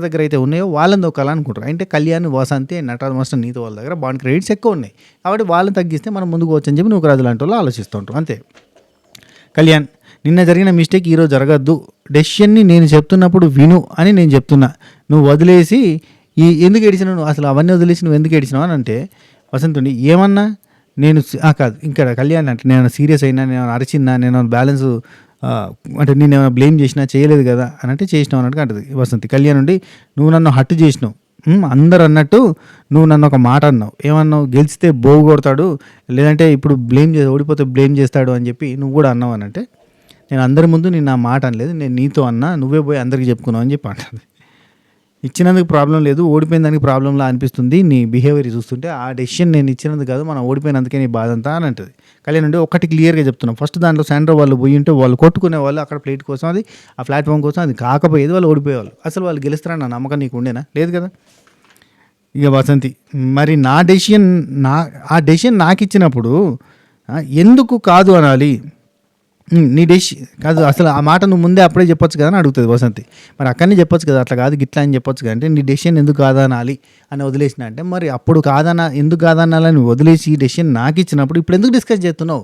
దగ్గర అయితే ఉన్నాయో వాళ్ళని దొక్కాలనుకుంటారు. అంటే కళ్యాణ్, వసంతి, నటరాజ్ మాస్టర్, నీతో వాళ్ళ దగ్గర బాండ్ క్రెడిట్స్ ఎక్కువ ఉన్నాయి, కాబట్టి వాళ్ళని తగ్గిస్తే మనం ముందుకు వచ్చని చెప్పి నూకరాజు లాంటి వాళ్ళు ఆలోచిస్తూ ఉంటారు. అంతే. కళ్యాణ్ నిన్న జరిగిన మిస్టేక్ ఈరోజు జరగద్దు, డెసిషన్ని నేను చెప్తున్నప్పుడు విను అని నేను చెప్తున్నా, నువ్వు వదిలేసి ఎందుకు ఏడిచినావు, నువ్వు అసలు అవన్నీ వదిలేసి నువ్వు ఎందుకు ఏడిచినావు అని అంటే వసంతుండి ఏమన్నా నేను కాదు ఇంకా కళ్యాణ్ అంటే నేను సీరియస్ అయినా, నేను అరిచిన్నా, నేను బ్యాలెన్స్ అంటే నేను ఏమైనా బ్లేమ్ చేసినా చేయలేదు కదా అని అంటే చేసినావు అన్నట్టుగా అంటది వసంతి. కళ్యాణ్ నుండి నువ్వు నన్ను హట్టు చేసినావు, అందరు అన్నట్టు నువ్వు నన్ను ఒక మాట అన్నావు, ఏమన్నావు, గెలిచితే బోగు కొడతాడు, లేదంటే ఇప్పుడు ఓడిపోతే బ్లేమ్ చేస్తాడు అని చెప్పి నువ్వు కూడా అన్నావు అని అంటే నేను అందరి ముందు నేను నా మాట అనలేదు, నేను నీతో అన్నా, నువ్వే పోయి అందరికీ చెప్పుకున్నావు అని చెప్పి అంటుంది. ఇచ్చినందుకు ప్రాబ్లం లేదు, ఓడిపోయిన దానికి ప్రాబ్లంలా అనిపిస్తుంది నీ బిహేవియర్ చూస్తుంటే, ఆ డెసిషన్ నేను ఇచ్చినందుకు కాదు, మనం ఓడిపోయినందుకే నీ బాధ అంతా అని అంటుంది. కళ్యాణ్ అంటే ఒకటి క్లియర్గా చెప్తున్నాం, ఫస్ట్ దాంట్లో శాండ్రో వాళ్ళు పోయి ఉంటే వాళ్ళు కొట్టుకునే వాళ్ళు అక్కడ ప్లేట్ కోసం, అది ఆ ప్లాట్ఫామ్ కోసం, అది కాకపోయేది వాళ్ళు ఓడిపోయేవాళ్ళు. అసలు వాళ్ళు గెలుస్తారన్న నమ్మకం నీకు ఉండేనా? లేదు కదా. ఇక వసంతి మరి ఆ డెసిషన్ నాకు ఇచ్చినప్పుడు ఎందుకు కాదు అనాలి, నీ డెసిషన్ కాదు అసలు ఆ మాట నువ్వు ముందే అప్పుడే చెప్పొచ్చు కదా అని అడుగుతుంది వసంతి. మరి అక్కడనే చెప్పొచ్చు కదా, అట్లా కాదు గిట్లా అని చెప్పొచ్చు కదా అంటే నీ డెసిషన్ ఎందుకు కాదనాలి అని వదిలేసిన అంటే, మరి అప్పుడు ఎందుకు కాదనాలని వదిలేసి ఈ డెసిషన్ నాకు ఇచ్చినప్పుడు ఇప్పుడు ఎందుకు డిస్కస్ చేస్తున్నావు,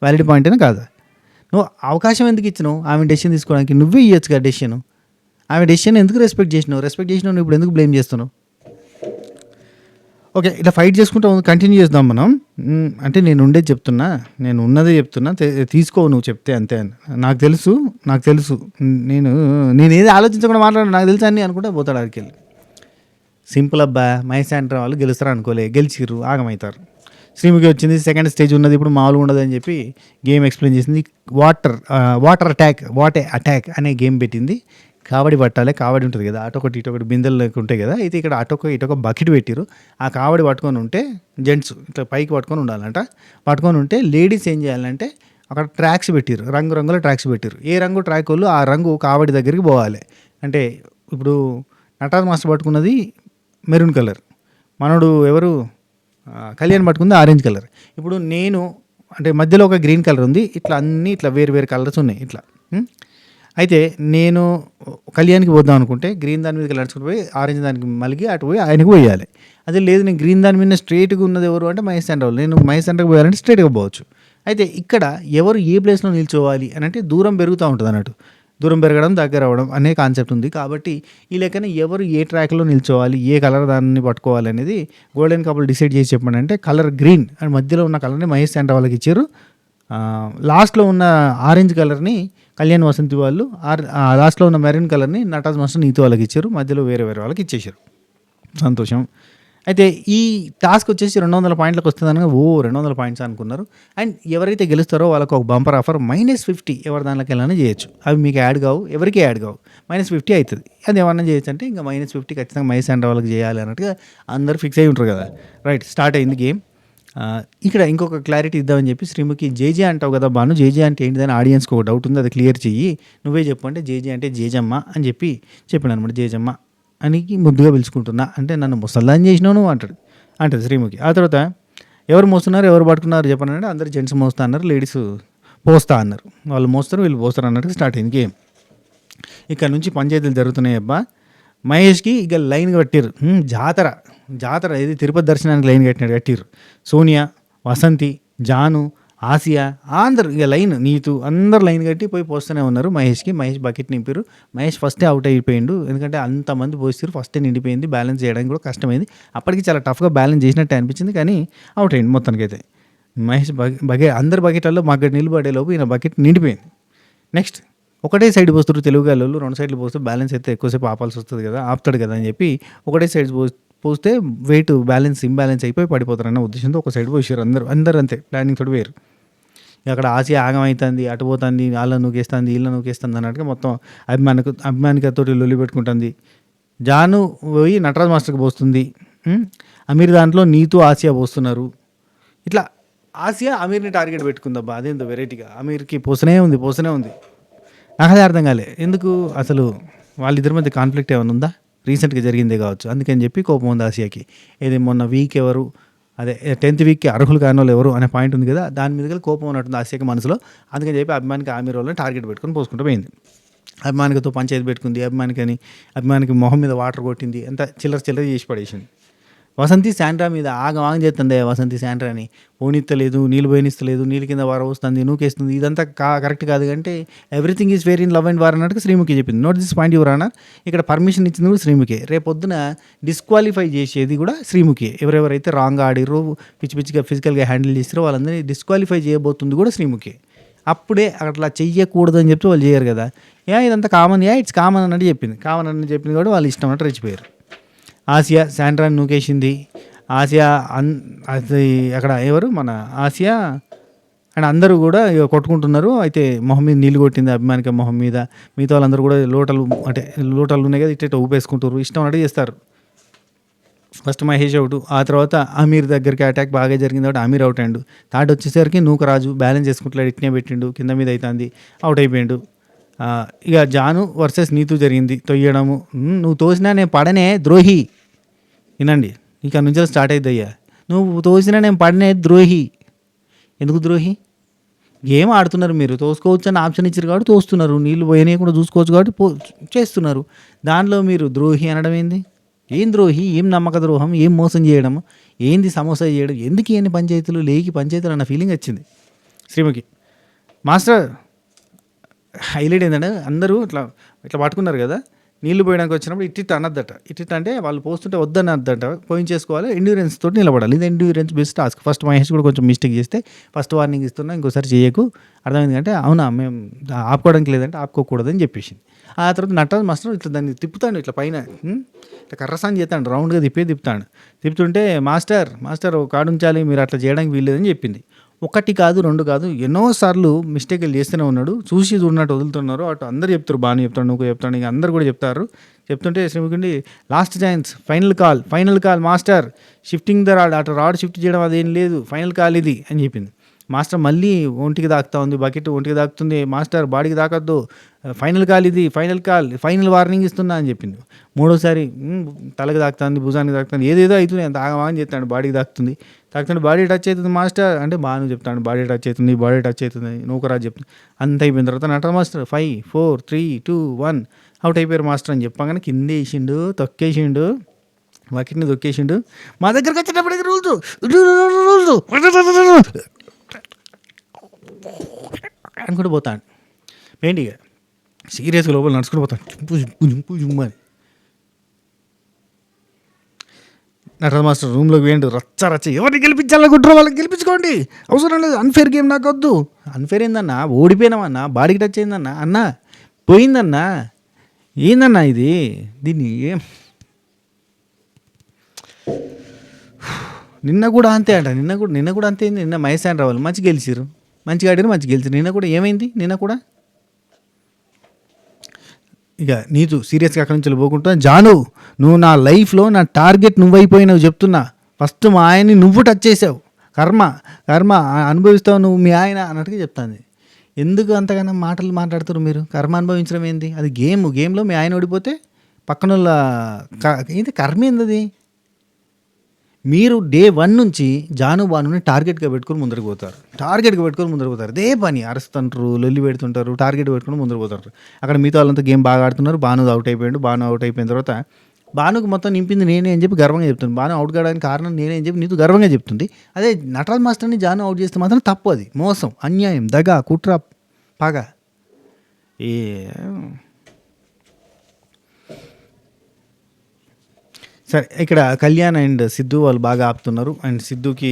వ్యాలిడ్ పాయింట్ అని కాదా? నువ్వు అవకాశం ఎందుకు ఇచ్చినావు ఆమె డెసిషన్ తీసుకోవడానికి, నువ్వే ఇవ్వచ్చు కదా డెసిషన్. ఆమె డెసిషన్ ఎందుకు రెస్పెక్ట్ చేసినావు నువ్వు ఇప్పుడు ఎందుకు బ్లేమ్ చేస్తున్నావు? ఓకే. ఇట్లా ఫైట్ చేసుకుంటూ కంటిన్యూ చేద్దాం మనం. అంటే నేను ఉండేది చెప్తున్నా. నేను ఉన్నదే చెప్తున్నా. తీసుకో నువ్వు చెప్తే అంతే అని. నాకు తెలుసు. నాకు తెలుసు. నేనేది ఆలోచించకుండా మాట్లాడను. నాకు తెలుసు అన్నీ అనుకుంటే పోతాడు ఆడికెళ్ళి. సింపుల్ అబ్బా! మహేష్ ఆంట్రా వాళ్ళు గెలుస్తారు అనుకోలే. గెలిచిర్రు ఆగమవుతారు. శ్రీముఖి వచ్చింది. సెకండ్ స్టేజ్ ఉన్నది. ఇప్పుడు మామూలుగా ఉండదని చెప్పి గేమ్ ఎక్స్‌ప్లెయిన్ చేసింది. వాటర్ అటాక్ అనే గేమ్ పెట్టింది. కావడి పట్టాలి. కావడి ఉంటుంది కదా! అటొకటి ఇటొకటి బిందెలు లెక్క ఉంటాయి కదా! అయితే ఇక్కడ ఇటొక బకెట్ పెట్టిర్రు. ఆ కావడి పట్టుకొని ఉంటే జెంట్స్ ఇట్లా పైకి పట్టుకొని ఉండాలంట. పట్టుకొని ఉంటే లేడీస్ ఏం చేయాలంటే అక్కడ ట్రాక్స్ పెట్టిర్రు. రంగురంగుల ట్రాక్స్ పెట్టిర్రు. ఏ రంగు ట్రాకోళ్ళు ఆ రంగు కావడి దగ్గరికి పోవాలి. అంటే ఇప్పుడు నటరాజ్ మాస్టర్ పట్టుకున్నది మెరూన్ కలర్. మనోడు ఎవరు కళ్యాణ్ పట్టుకుంది ఆరెంజ్ కలర్. ఇప్పుడు నేను అంటే మధ్యలో ఒక గ్రీన్ కలర్ ఉంది. ఇట్లా అన్నీ ఇట్లా వేరు వేరు కలర్స్ ఉన్నాయి ఇట్లా. అయితే నేను కళ్యాణ్కి పోద్దాం అనుకుంటే గ్రీన్ దాని మీదకి నడుచుకుంటూ పోయి ఆరెంజ్ దానికి మలిగి అటు పోయి ఆయనకు పోయాలి. అదే లేదు నేను గ్రీన్ దాని మీద స్ట్రైట్గా ఉన్నది ఎవరు అంటే మహేష్ ఆంట్రా వాళ్ళు. నేను మహేష్ ఆంట్రాకి పోయాలంటే స్ట్రైట్గా పోవచ్చు. అయితే ఇక్కడ ఎవరు ఏ ప్లేస్లో నిల్చోవాలి అని అంటే దూరం పెరుగుతూ ఉంటుంది అన్నట్టు. దూరం పెరగడం దగ్గర అవ్వడం అనే కాన్సెప్ట్ ఉంది. కాబట్టి ఈ లెక్కన ఎవరు ఏ ట్రాక్లో నిల్చోవాలి, ఏ కలర్ దాన్ని పట్టుకోవాలి అనేది గోల్డెన్ కపుల్ డిసైడ్ చేసి చెప్పండి. కలర్ గ్రీన్ అండ్ మధ్యలో ఉన్న కలర్ని మహేష్ ఆంట్రా వాళ్ళకి ఇచ్చారు. లాస్ట్లో ఉన్న ఆరెంజ్ కలర్ని కళ్యాణ్ వసంతి వాళ్ళు, లాస్ట్లో ఉన్న మెరూన్ కలర్ని నటరాజ్ మాస్టర్ నీతి వాళ్ళకి ఇచ్చారు. మధ్యలో వేరే వేరే వాళ్ళకి ఇచ్చేసారు. సంతోషం. అయితే ఈ టాస్క్ వచ్చేసి 200 పాయింట్లకు వస్తుందనగా 200 పాయింట్స్ అనుకున్నారు. అండ్ ఎవరైతే గెలుస్తారో వాళ్ళకు ఒక బంపర్ ఆఫర్ -50 ఎవరి దాంట్లోకి వెళ్ళాలని చేయొచ్చు. అవి మీకు యాడ్ కావు, ఎవరికి యాడ్ కావు. -50 అవుతుంది. అది ఏమన్నా చేయొచ్చు అంటే ఇంకా -50 ఖచ్చితంగా మహేష్ ఆంట్రా వాళ్ళకి చేయాలి అన్నట్టుగా అందరు ఫిక్స్ అయి ఉంటారు కదా. రైట్, స్టార్ట్ అయింది గేమ్. ఇక్కడ ఇంకొక క్లారిటీ ఇద్దామని చెప్పి శ్రీముఖి జేజే అంటావు కదా బాను, జేజే అంటే ఏంటిదని ఆడియన్స్కి ఒక డౌట్ ఉంది, అది క్లియర్ చెయ్యి, నువ్వే చెప్పు అంటే జేజే అంటే జేజమ్మ అని చెప్పి చెప్పాను అనమాట. జేజమ్మ అని ముద్దుగా పిలుచుకుంటున్నా అంటే నన్ను ముసల్దాన్ని చేసినావు నువ్వు అంటది శ్రీముఖి. ఆ తర్వాత ఎవరు మోస్తున్నారు ఎవరు పట్టుకున్నారు చెప్పనంటే అందరు జెంట్స్ మోస్తా అన్నారు, లేడీస్ పోస్తా అన్నారు. వాళ్ళు మోస్తారు వీళ్ళు పోస్తారు అన్నట్టు స్టార్ట్ అయింది గేమ్. ఇక్కడ నుంచి పంచాయతీలు జరుగుతున్నాయి అబ్బా. మహేష్కి ఇక లైన్ కట్టిర్రు. జాతర ఇది తిరుపతి దర్శనానికి లైన్ కట్టిర్రు. సోనియా, వసంతి, జాను, ఆసియా అందరు ఇక లైన్, నీతు అందరు లైన్ కట్టి పోయి పోస్తూనే ఉన్నారు మహేష్కి. మహేష్ బకెట్ నింపారు. మహేష్ ఫస్టే అవుట్ అయిపోయిండు. ఎందుకంటే అంతమంది పోస్తారు, ఫస్టే నిండిపోయింది. బ్యాలెన్స్ చేయడానికి కూడా కష్టమైంది. అప్పటికి చాలా టఫ్గా బ్యాలెన్స్ చేసినట్టు అనిపించింది, కానీ అవుట్ అయ్యింది మొత్తానికైతే. మహేష్ అందరి బకెట్లలో మగ్గడి నిలబడేలోపు ఈయన బకెట్ నిండిపోయింది. నెక్స్ట్ ఒకటే సైడ్ పోస్తారు తెలుగుగాళ్ళు, 2 సైడ్లు పోస్తే బ్యాలెన్స్ అయితే ఎక్కువసేపు ఆపాల్సి వస్తుంది కదా, ఆపుతాడు కదా అని చెప్పి ఒకటే సైడ్ పోస్తే వెయిట్ ఇంబ్యాలెన్స్ అయిపోయి పడిపోతారన్న ఉద్దేశంతో ఒక సైడ్ పోసారు. అందరు అంతే ప్లానింగ్ తోటి వేరు. అక్కడ ఆసియా ఆగమవుతుంది, అటు పోతుంది, వాళ్ళని నూకేస్తుంది, వీళ్ళని నూకేస్తుంది అన్నట్టుగా మొత్తం అభిమానికతోటి లొల్లి పెట్టుకుంటుంది. జాను పోయి నటరాజ్ మాస్టర్కి పోస్తుంది. అమీర్ దాంట్లో నీతు ఆసియా పోస్తున్నారు. ఇట్లా ఆసియా అమీర్ని టార్గెట్ పెట్టుకుందబ్బా, అదేందో వెరైటీగా అమీర్కి పోస్తూనే ఉంది. నాకు అదే అర్థం కాలే, ఎందుకు అసలు వాళ్ళిద్దరి మధ్య కాన్ఫ్లిక్ట్ ఏమైనా ఉందా, రీసెంట్గా జరిగిందే కావచ్చు, అందుకని చెప్పి కోపం ఉంది ఆసియాకి. ఏది మొన్న వీక్ ఎవరు, అదే 10th వీక్కి అర్హులు కాని వాళ్ళు ఎవరు అనే పాయింట్ ఉంది కదా, దాని మీద కోపం ఉన్నట్టుంది ఆసియాకి మనసులో. అందుకని చెప్పి అభిమానికి ఆమీర్ వాళ్ళని టార్గెట్ పెట్టుకొని పోసుకుంటూ పోయింది. అభిమానికతో పంచాయతీ పెట్టుకుంది, అభిమానికి మొహం మీద వాటర్ కొట్టింది, అంతా చిల్లర చేసి పడేసింది. వసంతి శాండ్రా మీద ఆగం చేస్తుంది. వసంతి శాండ్రాని పోనిస్తలేదు, నీళ్ళు పోయినిస్తలేదు, నీళ్ళ కింద వార వస్తుంది, నూకేస్తుంది. ఇదంతా కరెక్ట్ కాదు. అంటే everything is very in love and war అన్నట్టు శ్రీముఖి చెప్పింది. Note this point your honour. ఇక్కడ పర్మిషన్ ఇచ్చింది కూడా శ్రీముఖి. రేపొద్దున డిస్క్వాలిఫై చేసేది కూడా శ్రీముఖి. ఎవరెవరైతే రాంగ్ ఆడిరో, పిచ్చిగా ఫిజికల్గా హ్యాండిల్ చేస్తారో వాళ్ళందరినీ డిస్క్వాలిఫై చేయబోతుంది కూడా శ్రీముఖి. అప్పుడే అట్లా చెయ్యకూడదు అని చెప్తే వాళ్ళు చేయరు కదా. ఇదంతా కామన్, ఇట్స్ కామన్ అన్నట్టు చెప్పింది. కామన్ అని చెప్పింది కూడా వాళ్ళు ఇష్టం అన్నట్టు రెచ్చిపోయారు. ఆసియా శాండ్రాని నూకేసింది. ఆసియా అది అక్కడ ఎవరు మన ఆసియా అండ్ అందరూ కూడా కొట్టుకుంటున్నారు. అయితే మొహం మీద నీళ్ళు కొట్టింది అభిమానిక మొహం మీద. మిగతా వాళ్ళందరూ కూడా లోటలు ఉన్నాయి కదా, ఇట్లా ఊపేసుకుంటారు, ఇష్టం అన్నట్టు చేస్తారు. ఫస్ట్ మహేష్ అవుట్, ఆ తర్వాత అమీర్ దగ్గరికి అటాక్ బాగా జరిగింది కాబట్టి అమీర్ అవుట్ అయ్యాడు. థర్డ్ వచ్చేసరికి నూకరాజు బ్యాలెన్స్ చేసుకుంటాడు, ఇట్నే పెట్టిండు, కింద మీద అవుతుంది, అవుట్ అయిపోయాడు. ఇక జాను వర్సెస్ నీతు జరిగింది, తొయ్యడము. నువ్వు తోసినా నేను పడనే ద్రోహి, వినండి ఇక నుంచి స్టార్ట్ అవుతుంది. అయ్యా నువ్వు తోసినా నేను పడనే ద్రోహి. ఎందుకు ద్రోహి? గేమ్ ఆడుతున్నారు మీరు, తోసుకోవచ్చు అని ఆప్షన్ ఇచ్చారు కాబట్టి తోస్తున్నారు, నీళ్ళు పోయనీయకుండా చూసుకోవచ్చు కాబట్టి చేస్తున్నారు. దానిలో మీరు ద్రోహి అనడం ఏంది? ఏం ద్రోహి, ఏం నమ్మక ద్రోహం, ఏం మోసం చేయడం, ఏంది సమోసా చేయడం, ఎందుకు ఎన్ని పంచాయతీలు లేకి పంచాయతీలు అన్న ఫీలింగ్ వచ్చింది శ్రీముఖి. మాస్టర్ హైలైట్ ఏంటంటే అందరూ ఇట్లా పట్టుకున్నారు కదా, నీళ్లు పోయడానికి వచ్చినప్పుడు ఇట్టిట్ అనద్దట. ఇట్టిట్ అంటే వాళ్ళు పోస్తుంటే వద్దని అద్దట, పోయించేసుకోవాలి, ఎండ్యూరెన్స్ తోటి నిలబడాలి. ఇది endurance based task. First Mahesh కూడా కొంచెం మిస్టేక్ చేస్తే ఫస్ట్ వార్నింగ్ ఇస్తున్నా, ఇంకోసారి చేయకు, అర్థమైంది అంటే అవునా మేము ఆపుకోవడానికి లేదంటే ఆపుకోకూడదని చెప్పేసింది. ఆ తర్వాత నటరాజ్ మాస్టర్ ఇట్లా దాన్ని తిప్పుతాడు, ఇట్లా పైన ఇట్లా కర్రసాన్ చేస్తాడు, రౌండ్గా తిప్పుతాడు. తిప్పుతుంటే మాస్టర్ ఒక కాడు ఉంచాలి, మీరు అట్లా చేయడానికి వీల్లేదని చెప్పింది. ఒకటి కాదు, రెండు కాదు, ఎన్నోసార్లు మిస్టేక్లు చేస్తూనే ఉన్నాడు. చూసి చూడనట్టు వదులుతున్నారు. అటు అందరు చెప్తారు, బాగానే చెప్తాడు, నువ్వు చెప్తాడు, ఇంకా అందరు కూడా చెప్తారు. చెప్తుంటే శ్రీముఖుండి last chance, final call master, shifting the rod, అటు రాడ్ షిఫ్ట్ చేయడం అదేం లేదు, ఫైనల్ కాల్ ఇది అని చెప్పింది. మాస్టర్ మళ్ళీ ఒంటికి దాకుతా ఉంది, బకెట్ ఒంటికి దాకుతుంది, మాస్టర్ బాడీకి దాకద్దు, ఫైనల్ కాల్ ఇది, ఫైనల్ వార్నింగ్ ఇస్తున్నా అని చెప్పింది. మూడోసారి తలకి దాకుతుంది, భుజానికి దాకుతుంది, ఏదేదో అవుతుంది, అంత ఆగమని చెప్తాడు, బాడీకి దాకుతుంది, బాడీ టచ్ అవుతుంది మాస్టర్ అంటే బాగా చెప్తాడు, బాడీ టచ్ అవుతుంది నూకరాజు చెప్తుంది. అంత అయిపోయిన తర్వాత నటరాజ్ మాస్టర్ 5 4 3 2 1 అవుట్ అయిపోయారు మాస్టర్ అని చెప్పగానే కింద వేసిండు, తొక్కేసిండు, బకెట్ని తొక్కేసిండు. మా దగ్గరకు వచ్చేటప్పటికి రూల్స్ అనుకుంటూ పోతాడు. ఏంటి సీరియస్గా లోపల నడుచుకుంటూ పోతాడు, అని. నటరాజ్ మాస్టర్ రూమ్లోకి వేయండు, రచ్చ ఎవరిని గెలిపించాలనుకుంటారో వాళ్ళకి గెలిపించుకోండి, అవసరం లేదు, అన్ఫేర్ గేమ్ నాకు వద్దు. అన్ఫేర్ ఏందన్నా, ఓడిపోయినామన్నా, బాడీకి టచ్ అయిందన్నా, అన్నా పోయిందన్నా, ఏందన్నా ఇది, దీన్ని నిన్న కూడా అంతే అంట, నిన్న కూడా అంతే. నిన్న మహేష్ అండ్ రావాలి మంచిగా గెలిచిరు, మంచిగా ఆడారు, మంచిగా గెలిచారు. నిన్న కూడా ఏమైంది, నిన్న కూడా ఇక నీతు సీరియస్గా అక్కడి నుంచి పోకుంటా, జాను నువ్వు నా లైఫ్లో నా టార్గెట్ నువ్వైపోయినావు చెప్తున్నా, ఫస్ట్ మా ఆయన్ని నువ్వు టచ్ చేసావు, కర్మ అనుభవిస్తావు నువ్వు మీ ఆయన అన్నట్టుగా చెప్తాను. ఎందుకు అంతగానో మాటలు మాట్లాడుతారు మీరు? కర్మ అనుభవించడం ఏంది? అది గేమ్లో మీ ఆయన ఓడిపోతే పక్కన ఏంటి కర్మ ఏంది అది? మీరు డే 1 నుంచి బానుని టార్గెట్గా పెట్టుకొని ముందరికి పోతారు, అదే పని అరుస్తుంటారు, లొల్లి పెడుతుంటారు, టార్గెట్ పెట్టుకొని ముందరికి పోతారు. అక్కడ మిగతా వాళ్ళంతా గేమ్ బాగా ఆడుతున్నారు, బాను అవుట్ అయిపోయిన తర్వాత బానుకు మొత్తం నింపింది నేనే అని చెప్పి గర్వంగా చెప్తుంది. బాను అవుట్ కావడానికి కారణం నేనే అని చెప్పి నీతో గర్వంగా చెప్తుంది. అదే నటరాజ్ మాస్టర్ని జాను అవుట్ చేస్తే మాత్రం తప్పు, అది మోసం, అన్యాయం, దగ, కుట్ర, పగ. సరే, ఇక్కడ కళ్యాణ్ అండ్ సిద్ధు వాళ్ళు బాగా ఆపుతున్నారు. అండ్ సిద్ధుకి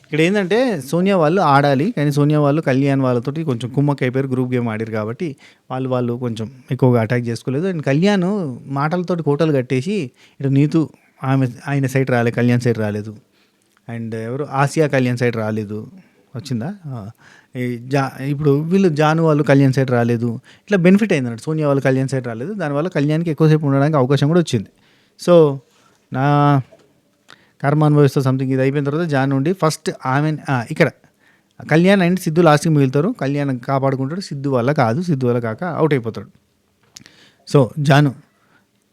ఇక్కడ ఏంటంటే సోనియా వాళ్ళు ఆడాలి, కానీ సోనియా వాళ్ళు కళ్యాణ్ వాళ్ళతోటి కొంచెం కుమ్మక్ అయిపోయారు, గ్రూప్ గేమ్ ఆడారు కాబట్టి వాళ్ళు కొంచెం ఎక్కువగా అటాక్ చేసుకోలేదు. అండ్ కళ్యాణ్ మాటలతోటి కోటలు కట్టేసి ఇటు నీతు ఆయన సైడ్ రాలేదు, కళ్యాణ్ సైడ్ రాలేదు. అండ్ ఎవరు ఆసియా కళ్యాణ్ సైడ్ రాలేదు, వచ్చిందా? ఇప్పుడు వీళ్ళు జాను వాళ్ళు కళ్యాణ్ సైడ్ రాలేదు. ఇట్లా బెనిఫిట్ అయింది అన్నట్టు, సోనియా వాళ్ళు కళ్యాణ్ సైడ్ రాలేదు, దానివల్ల కళ్యాణ్కి ఎక్కువసేపు ఉండడానికి అవకాశం కూడా వచ్చింది. సో నా కర్మ అనుభవిస్తూ సంథింగ్ ఇది అయిపోయిన తర్వాత జాన్ నుండి ఫస్ట్ ఆమె ఇక్కడ కళ్యాణ్ అండ్ సిద్ధు లాస్ట్కి మిగులుతారు. కళ్యాణ్ కాపాడుకుంటాడు, సిద్ధు వల్ల కాక అవుట్ అయిపోతాడు. సో జాను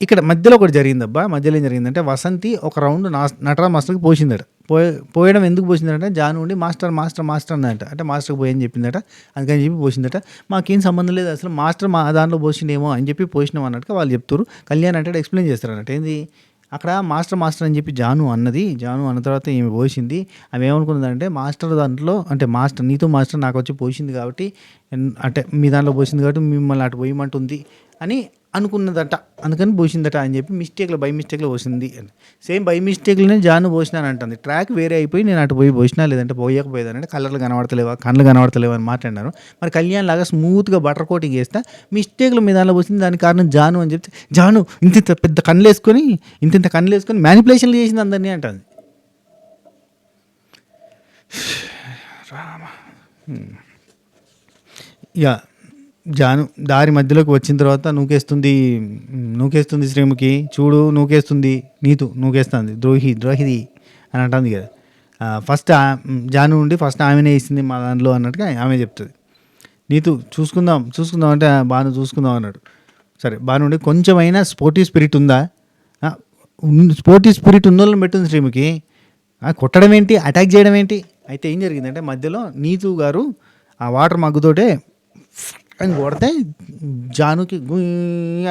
ఇక్కడ మధ్యలో ఒకటి జరిగిందబ్బా. మధ్యలో ఏం జరిగిందంటే వసంతి ఒక రౌండ్ నటరాజ్ మాస్టర్కి పోసిందట. పోయడం ఎందుకు పోసిందట, జాను ఉండి మాస్టర్ అన్నదట, అంటే మాస్టర్కి పోయని చెప్పిందట, అందుకని చెప్పి పోసిందట. మాకేం సంబంధం లేదు అసలు, మాస్టర్ మా దాంట్లో పోసిండేమో అని చెప్పి పోసినాం అన్నట్టుగా వాళ్ళు చెప్తారు. కళ్యాణ్ అంటే ఎక్స్ప్లెయిన్ చేస్తారు అన్నట్టు, ఏంది అక్కడ మాస్టర్ అని చెప్పి జాను అన్న తర్వాత ఈమె పోసింది. ఆమె ఏమనుకున్నదంటే మాస్టర్ దాంట్లో అంటే నీతో మాస్టర్ నాకు వచ్చి పోసింది కాబట్టి, అంటే మీ దాంట్లో పోసింది కాబట్టి మిమ్మల్ని అటు పోయమంటుంది అని అనుకున్నదట, అందుకని పోసిందట అని చెప్పి బై మిస్టేక్లో పోసింది అని. సేమ్ బై మిస్టేక్లోనే జాను పోసినాను అంటుంది. ట్రాక్ వేరే అయిపోయి నేను అటు పోసినా, లేదంటే పోయకపోయేదానంటే కళ్ళు కనబడతలేవా అని మాట్లాడినారు. మరి కళ్యాణ్ లాగా స్మూత్గా బటర్ కోటింగ్ వేస్తా మిస్టేక్లో మీ దాంట్లో పోసింది, దానికి కారణం జాను అని చెప్తే జాను ఇంత పెద్ద కళ్ళు వేసుకొని మ్యానిపులేషన్లు చేసింది అందరినీ అంటుంది. ఇక జాను దారి మధ్యలోకి వచ్చిన తర్వాత నూకేస్తుంది శ్రీముఖి, చూడు నూకేస్తుంది, నీతు నూకేస్తుంది, ద్రోహిది అని అంటుంది కదా. ఫస్ట్ జాను నుండి ఫస్ట్ ఆమెనే ఇస్తుంది మా దాంట్లో అన్నట్టుగా ఆమె చెప్తుంది. నీతు చూసుకుందాం అంటే బాను చూసుకుందాం అన్నాడు. సరే, బాను నుండి కొంచెమైనా స్పోర్టివ్ స్పిరిట్ ఉందా? స్పోర్టివ్ స్పిరిట్ ఉన్న వాళ్ళని పెట్టింది శ్రీముఖి, కొట్టడం ఏంటి, అటాక్ చేయడం ఏంటి? అయితే ఏం జరిగిందంటే మధ్యలో నీతు గారు ఆ వాటర్ మగ్గుతోటే అని కొడితే జానుకి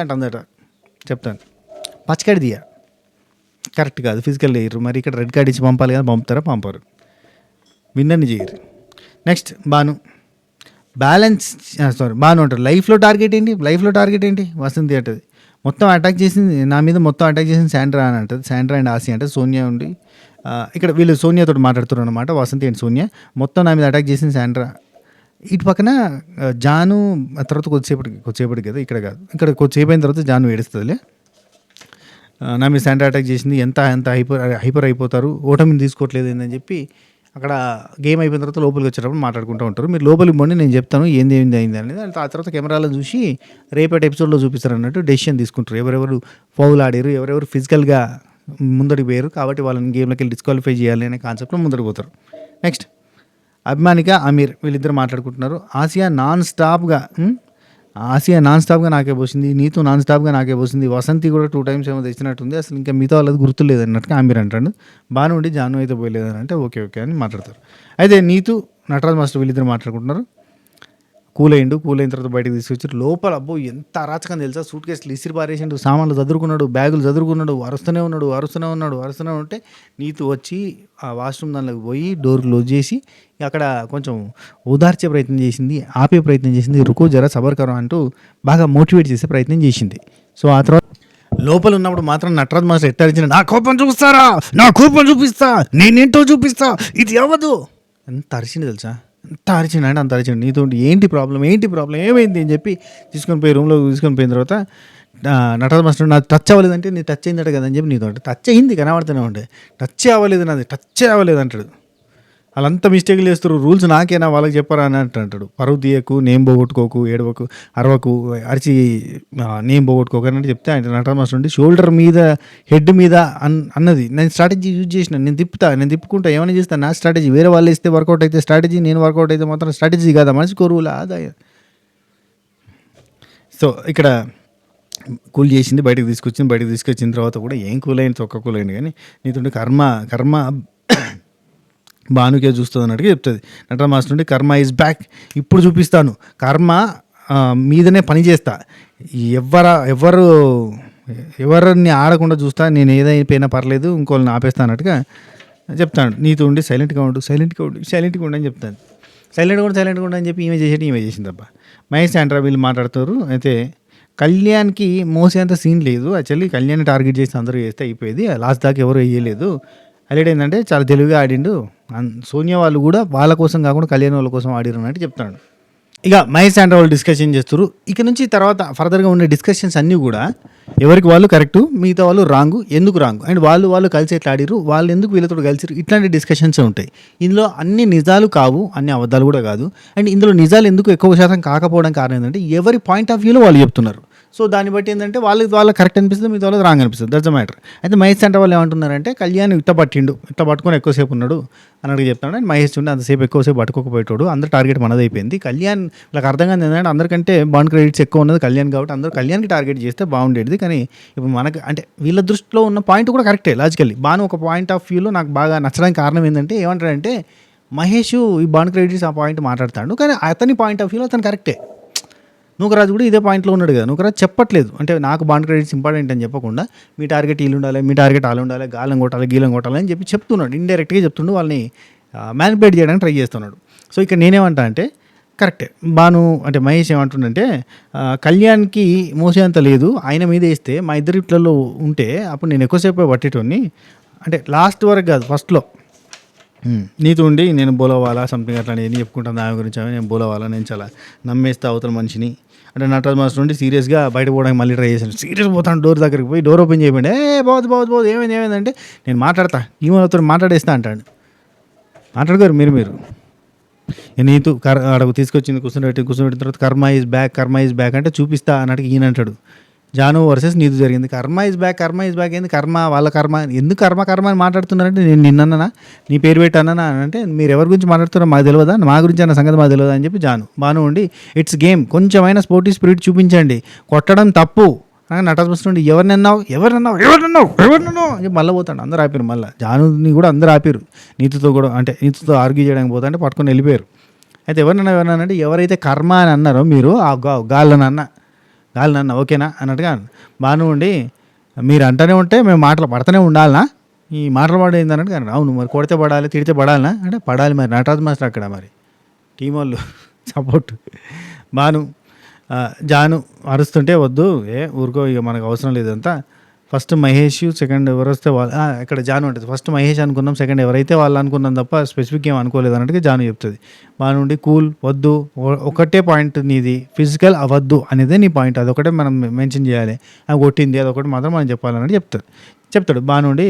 అంటుందట. చెప్తాను, పచ్చకాడి దియా కరెక్ట్ కాదు, ఫిజికల్ లేయరు. మరి ఇక్కడ రెడ్ కార్డ్ ఇచ్చి పంపాలి కదా, పంపరు, విన్నర్ని చేయరు. నెక్స్ట్ బాను అంటారు లైఫ్లో టార్గెట్ ఏంటి వసంతి అంటది. మొత్తం అటాక్ చేసింది నా మీద, మొత్తం అటాక్ చేసింది శాండ్రా అని అంటది. శాండ్రా అండ్ ఆసియా అంటే సోనియా ఉండి ఇక్కడ వీళ్ళు సోనియాతో మాట్లాడుతున్నారు అనమాట, వసంతి అండ్ సోనియా. మొత్తం నా మీద అటాక్ చేసింది శాండ్రా. ఇటు పక్కన జాను ఆ తర్వాత కొద్దిసేపటికి కదా, ఇక్కడ కాదు, ఇక్కడ కొద్దిసేపు అయిన తర్వాత జాను ఏడుస్తుందిలే. నా మీద శాండ్రా అటాక్ చేసింది, ఎంత ఎంత హైపర్ అయిపోతారు, ఓటమిని తీసుకోవట్లేదు ఏందని చెప్పి అక్కడ గేమ్ అయిపోయిన తర్వాత లోపలికి వచ్చేటప్పుడు మాట్లాడుకుంటూ ఉంటారు. మీరు లోపలికి పోండి, నేను చెప్తాను ఏంది అయింది అనేది. ఆ తర్వాత కెమెరాలో చూసి రేపటి ఎపిసోడ్లో చూపిస్తారు అన్నట్టు డెసిషన్ తీసుకుంటారు. ఎవరెవరు ఫౌల్ ఆడారు, ఎవరెవరు ఫిజికల్గా ముందడికి పోయారు, కాబట్టి వాళ్ళని గేమ్లోకి వెళ్ళి డిస్క్వాలిఫై చేయాలి అనే కాన్సెప్ట్లో ముందడికి పోతారు. నెక్స్ట్ అభిమానిక, అమీర్ వీళ్ళిద్దరు మాట్లాడుకుంటున్నారు. ఆసియా నాన్ స్టాప్గా నాకే పోసింది, నీతో నాన్ స్టాప్గా నాకే పోసింది, వసంతి కూడా 2 times ఏమో తెచ్చినట్టుంది, అసలు ఇంకా మిగతా వాళ్ళది గుర్తులేదు అన్నట్టుగా అమీర్ అంటాడు. బాను ఉండి జాను అయితే పోయలేదని అంటే ఓకే అని మాట్లాడతారు. అయితే నీతు నటరాజ్ మాస్టర్ వీళ్ళిద్దరు మాట్లాడుకుంటున్నారు. కూల్ అయిన తర్వాత బయటకు తీసుకొచ్చారు. లోపల అబ్బో ఎంత అరాచకం తెలుసా, సూట్ కేసులు ఇసిరి పారేసిండు, సామాన్లు చదువుకున్నాడు, బ్యాగులు చదువుకున్నాడు, అరుస్తూనే ఉంటే నీతు వచ్చి ఆ వాష్రూమ్ దానిలోకి పోయి డోర్ క్లోజ్ చేసి అక్కడ కొంచెం ఓదార్చే ప్రయత్నం చేసింది, ఆపే ప్రయత్నం చేసింది, రుకో జరా సబర్ కరో అంటూ బాగా మోటివేట్ చేసే ప్రయత్నం చేసింది. సో ఆ తర్వాత లోపల ఉన్నప్పుడు మాత్రం నటరాజ్ మాస్టర్ ఎట్టారించిన, నా కోపం చూపిస్తా, నేనేంటో చూపిస్తా, ఇది అవ్వదు, ఎంత అరిచింది తెలుసా, అంత అరిచిండు అంటే అంత అరిచిండు. నీతో ఏంటి ప్రాబ్లం ఏమైంది అని చెప్పి తీసుకొని పోయి రూమ్లో తీసుకొని పోయిన తర్వాత నటరాజ్ మాస్టర్ నాది టచ్ అవ్వలేదంటే నీ టచ్ అయిందట కదా అని చెప్పి నీతో అంటే టచ్ అయింది కనబడుతూనే ఉండే, టచ్ అవ్వలేదు అంటాడు. వాళ్ళంతా మిస్టేక్లు చేస్తారు, రూల్స్ నాకేనా వాళ్ళకి చెప్పరా అని అంటాడు. పరువు తీయకు, నేమ్ పోగొట్టుకోకు, ఏడవకు, అరవకు, అరిచి నేమ్ పోగొట్టుకోకు అని చెప్తే ఆయన నటరాజ్ మాస్టర్ ఉండి షోల్డర్ మీద హెడ్ మీద అన్నది నేను స్ట్రాటజీ యూజ్ చేసిన, నేను తిప్పుకుంటా ఏమైనా చేస్తాను, నా స్ట్రాటజీ, వేరే వాళ్ళు ఇస్తే వర్కౌట్ అయితే స్ట్రాటజీ, నేను వర్కౌట్ అయితే మాత్రం స్ట్రాటజీ కదా, మనిషికి రూల్ ఆదాయ. సో ఇక్కడ కూల్ చేసింది, బయటకు తీసుకొచ్చిన తర్వాత కూడా ఏం కూల్ అయింది కానీ నీతో కర్మ భానుకే చూస్తుంది అన్నట్టుగా చెప్తుంది. నటరాజ్ మాస్టర్ నుండి కర్మ ఈజ్ బ్యాక్, ఇప్పుడు చూపిస్తాను, కర్మ మీదనే పని చేస్తా, ఎవరిని ఆడకుండా చూస్తా, నేను ఏదైపోయినా పర్లేదు, ఇంకోళ్ళని ఆపేస్తా అన్నట్టుగా చెప్తాను. నీతో ఉండి సైలెంట్గా ఉండు అని చెప్తాను. సైలెంట్గా ఉండు అని చెప్పి ఈమె చేసింది తప్ప. మహేష్ శాండ్రా వీళ్ళు మాట్లాడుతారు. అయితే కళ్యాణ్కి మోసేంత సీన్ లేదు, యాక్చువల్లీ కళ్యాణ్ టార్గెట్ చేసి అందరూ చేస్తే అయిపోయేది, లాస్ట్ దాకా ఎవరు వేయలేదు. హైలైట్ ఏంటంటే చాలా తెలివిగా ఆడిండు, సోనియా వాళ్ళు కూడా వాళ్ళ కోసం కాకుండా కళ్యాణ్ వాళ్ళ కోసం ఆడిరు అన్నట్టు చెప్తాడు. ఇక మహేష్ శాండ్రా వాళ్ళు డిస్కషన్ చేస్తారు. ఇక నుంచి తర్వాత ఫర్దర్గా ఉండే డిస్కషన్స్ అన్నీ కూడా ఎవరికి వాళ్ళు కరెక్ట్, మిగతా వాళ్ళు రాంగ్, ఎందుకు రాంగ్, అండ్ వాళ్ళు కలిసి ఎట్లా ఆడిరు, వాళ్ళు ఎందుకు వీళ్ళతో కలిసిరు, ఇట్లాంటి డిస్కషన్స్ ఉంటాయి. ఇందులో అన్ని నిజాలు కావు, అన్ని అబద్ధాలు కూడా కాదు. అండ్ ఇందులో నిజాలు ఎందుకు ఎక్కువ శాతం కాకపోవడం కారణం ఏంటంటే ఎవరి పాయింట్ ఆఫ్ వ్యూలో వాళ్ళు చెప్తున్నారు. సో దాన్ని బట్టి ఏంటంటే వాళ్ళకి కరెక్ట్ అనిపిస్తుంది, మిగతా వాళ్ళకి రాంగ్ అనిపిస్తుంది, దట్స్ ద మ్యాటర్. అయితే మహేష్ శాండ్రా వాళ్ళు ఏమంటున్నారంటే కళ్యాణ్ ఇట్లా పట్టుకొని ఎక్కువసేపు ఉన్నాడు అన్నట్టు చెప్తాడు. అండ్ మహేష్ ఉండి అంతసేపు ఎక్కువసేపు పట్టుకోకపోయేటోడు, అందరూ టార్గెట్ మనది అయిపోయింది. కళ్యాణ్ వాళ్ళకి అర్థం కాదు ఏంటంటే అందరికంటే బాండ్ క్రెడిట్స్ ఎక్కువ ఉన్నది కళ్యాణ్, కాబట్టి అందరూ కళ్యాణ్కి టార్గెట్ చేస్తే బాగుండేది. కానీ ఇప్పుడు మనకి అంటే వీళ్ళ దృష్టిలో ఉన్న పాయింట్ కూడా కరెక్టే లాజికల్లీ. బాను ఒక పాయింట్ ఆఫ్ వ్యూలో నాకు బాగా నచ్చడానికి కారణం ఏంటంటే ఏమంటారంటే మహేష్ ఈ బాండ్ క్రెడిట్స్ ఆ పాయింట్ మాట్లాడతాడు, కానీ అతని పాయింట్ ఆఫ్ వ్యూలో అతను కరెక్టే. నూకరాజు కూడా ఇదే పాయింట్లో ఉన్నాడు కదా, నూకరాజు చెప్పట్లేదు అంటే నాకు బాండ్ క్రెడిట్స్ ఇంపార్టెంట్ అని చెప్పకుండా మీ టార్గెట్ వీళ్ళు ఉండాలి, మీ టార్గెట్ వాళ్ళు ఉండాలి, గీలం కొట్టాలి అని చెప్పి చెప్తున్నాడు, ఇండైరెక్ట్గా చెప్తుండు, వాళ్ళని మ్యానిపులేట్ చేయడానికి ట్రై చేస్తున్నాడు. సో ఇక్కడ నేనేమంటా అంటే కరెక్టే, బాను అంటే మహేష్ ఏమంటుండంటే కళ్యాణ్కి మోసేంత లేదు, ఆయన మీద వేస్తే మా ఇద్దరిట్లలో ఉంటే అప్పుడు నేను ఎక్కువసేపు పట్టేటోని, అంటే లాస్ట్ వరకు కాదు ఫస్ట్లో నీతో ఉండి నేను బోలవాలా సంథింగ్ అట్లా నేను చెప్పుకుంటాను దాని గురించి, నేను బోలవాలా, నేను చాలా నమ్మేస్తా అవతల మనిషిని అంటే నటరాజ్ మాస్టర్ నుండి సీరియస్గా బయట పోవడానికి మళ్ళీ ట్రై చేశాను. సీరియస్ పోతాను, డోర్ దగ్గరికి పోయి డోర్ ఓపెన్ చేయమండి, బావద్దు ఏమైందంటే నేను ఈమెతో మాట్లాడేస్తా అంటాడు. మాట్లాడుకోరు మీరు నీతు అడగు తీసుకొచ్చింది కూర్చోబెట్టిన తర్వాత కర్మ ఈజ్ బ్యాక్ అంటే చూపిస్తా అన్నట్టు ఈయన అంటాడు. జాను వర్సెస్ నీతు జరిగింది, కర్మ ఈజ్ బ్యాక్ ఏంది, కర్మ వాళ్ళ కర్మ, ఎందుకు కర్మ అని మాట్లాడుతున్నారంటే నేను నిన్నన్నా నీ పేరు పెట్టానా అంటే మీరు ఎవరి గురించి మాట్లాడుతున్నారో మాకు తెలియదా, మా గురించి అన్న సంగతి మాకు తెలియదా అని చెప్పి బాను ఉండి ఇట్స్ గేమ్, కొంచెమైనా స్పోర్టివ్ స్పిరిట్ చూపించండి, కొట్టడం తప్పు నటరాజ్ మాస్టర్ నుండి ఎవరినన్నావు అని చెప్పి మళ్ళీ పోతాడు. అందరూ ఆపారు, మళ్ళీ జానుని కూడా అందరూ ఆపారు, నీతుతో కూడా అంటే నీతుతో ఆర్గ్యూ చేయడానికి పోతా అంటే పట్టుకొని వెళ్ళిపోయారు. అయితే ఎవరినన్నా అంటే ఎవరైతే కర్మ అని అన్నారో మీరు ఆ గాలినన్న ఓకేనా అన్నట్టుగా బాను ఉండి మీరు అంటూనే ఉంటే మేము మాటలు పడుతూనే ఉండాలనా, ఈ మాటలు పడేది అన్నట్టు కానీ అవును మరి కొడితే పడాలి, తిడితే పడాలనా అంటే పడాలి మరి నటరాజ్ మాస్టర్ అక్కడ మరి టీం వాళ్ళు సపోర్ట్. బాను జాను అరుస్తుంటే వద్దు ఊరుకో ఇక మనకు అవసరం లేదంతా. ఫస్ట్ మహేష్, సెకండ్ ఎవరు వస్తే వాళ్ళు ఇక్కడ జాను ఉంటుంది. ఫస్ట్ మహేష్ అనుకున్నాం, సెకండ్ ఎవరైతే వాళ్ళు అనుకున్నాం తప్ప స్పెసిఫిక్ ఏం అనుకోలేదు అన్నట్టుగా జాను చెప్తుంది. బాగుండి కూల్ వద్దు, ఒకటే పాయింట్ నీది, ఫిజికల్ అవ్వద్దు అనేదే నీ పాయింట్, అదొకటే మనం మెన్షన్ చేయాలి. అది కొట్టింది అదొకటి మాత్రం మనం చెప్పాలన్నట్టు చెప్తాడు. బాగుండి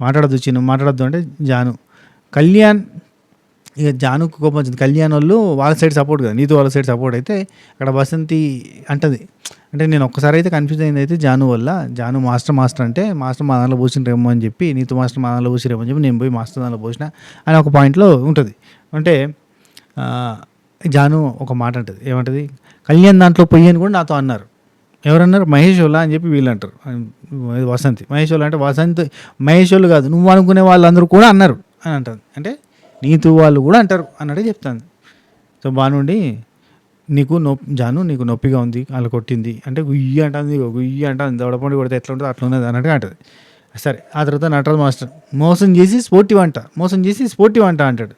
మాట్లాడద్దు చిన్న మాట్లాడద్దు అంటే జాను కళ్యాణ్ ఇక జానుకు కోపం వచ్చింది. కళ్యాణ్ వాళ్ళు వాళ్ళ సైడ్ సపోర్ట్ కదా, నీతో వాళ్ళ సైడ్ సపోర్ట్ అయితే అక్కడ వసంతి అంటది. అంటే నేను ఒక్కసారి అయితే కన్ఫ్యూజ్ అయింది అయితే జాను వల్ల. జాను మాస్టర్ అంటే మాస్టర్ మా దాంట్లో పోసిరేమో అని చెప్పి, నీతో మాస్టర్ మా దాంట్లో పోసిరేమో అని చెప్పి నేను పోయి మాస్టర్ దాంట్లో పోసిన అని ఒక పాయింట్లో ఉంటుంది. అంటే జాను ఒక మాట అంటది, ఏమంటది, కళ్యాణ్ దాంట్లో పొయ్యి అని కూడా నాతో అన్నారు. ఎవరన్నారు, మహేష్ వాళ్ళ అని చెప్పి వీళ్ళు అంటారు. వసంతి మహేష్ వాళ్ళు అంటే వసంత్ మహేష్ వాళ్ళు కాదు, నువ్వు అనుకునే వాళ్ళందరూ కూడా అన్నారు అని అంటుంది. అంటే నీతో వాళ్ళు కూడా అంటారు అన్నట్టు చెప్తాను. సో బాగుండి జాను నీకు నొప్పిగా ఉంది అలా కొట్టింది అంటే గుయ్యి అంటుంది, గుయ్యి అంటుంది, దొడపండి కొడితే ఎట్లా ఉంటుంది అట్లా ఉన్నది అన్నట్టుగా అంటుంది. సరే ఆ తర్వాత నటరాజ్ మాస్టర్ మోసం చేసి స్పోర్టివ్ అంట అంటాడు.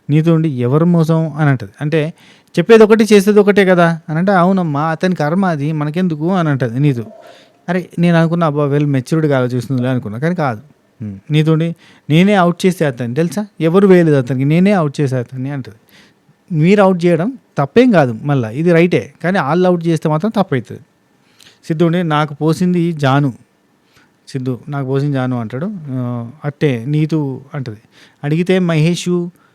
నీతో ఉండి ఎవరు మోసం అని అంటది. అంటే చెప్పేది ఒకటి చేసేది ఒకటే కదా అని అంటే, అవునమ్మా అతని కర్మ అది మనకెందుకు అని అంటది నీతో. అరే నేను అనుకున్నా అబ్బా వెల్ మెచ్యూర్డ్గా ఆలోచిస్తుందిలే అనుకున్నా, కానీ కాదు. నీతోండి నేనే అవుట్ చేసే అతన్ని తెలుసా, ఎవరు వేయలేదు అతనికి, నేనే అవుట్ చేసే అతన్ని అంటది. మీరు అవుట్ చేయడం తప్పేం కాదు, మళ్ళీ ఇది రైటే, కానీ వాళ్ళు అవుట్ చేస్తే మాత్రం తప్పవుతుంది. సిద్ధు ఉండి నాకు పోసింది జాను అంటాడు. అట్టే నీతు అంటది. అడిగితే మహేష్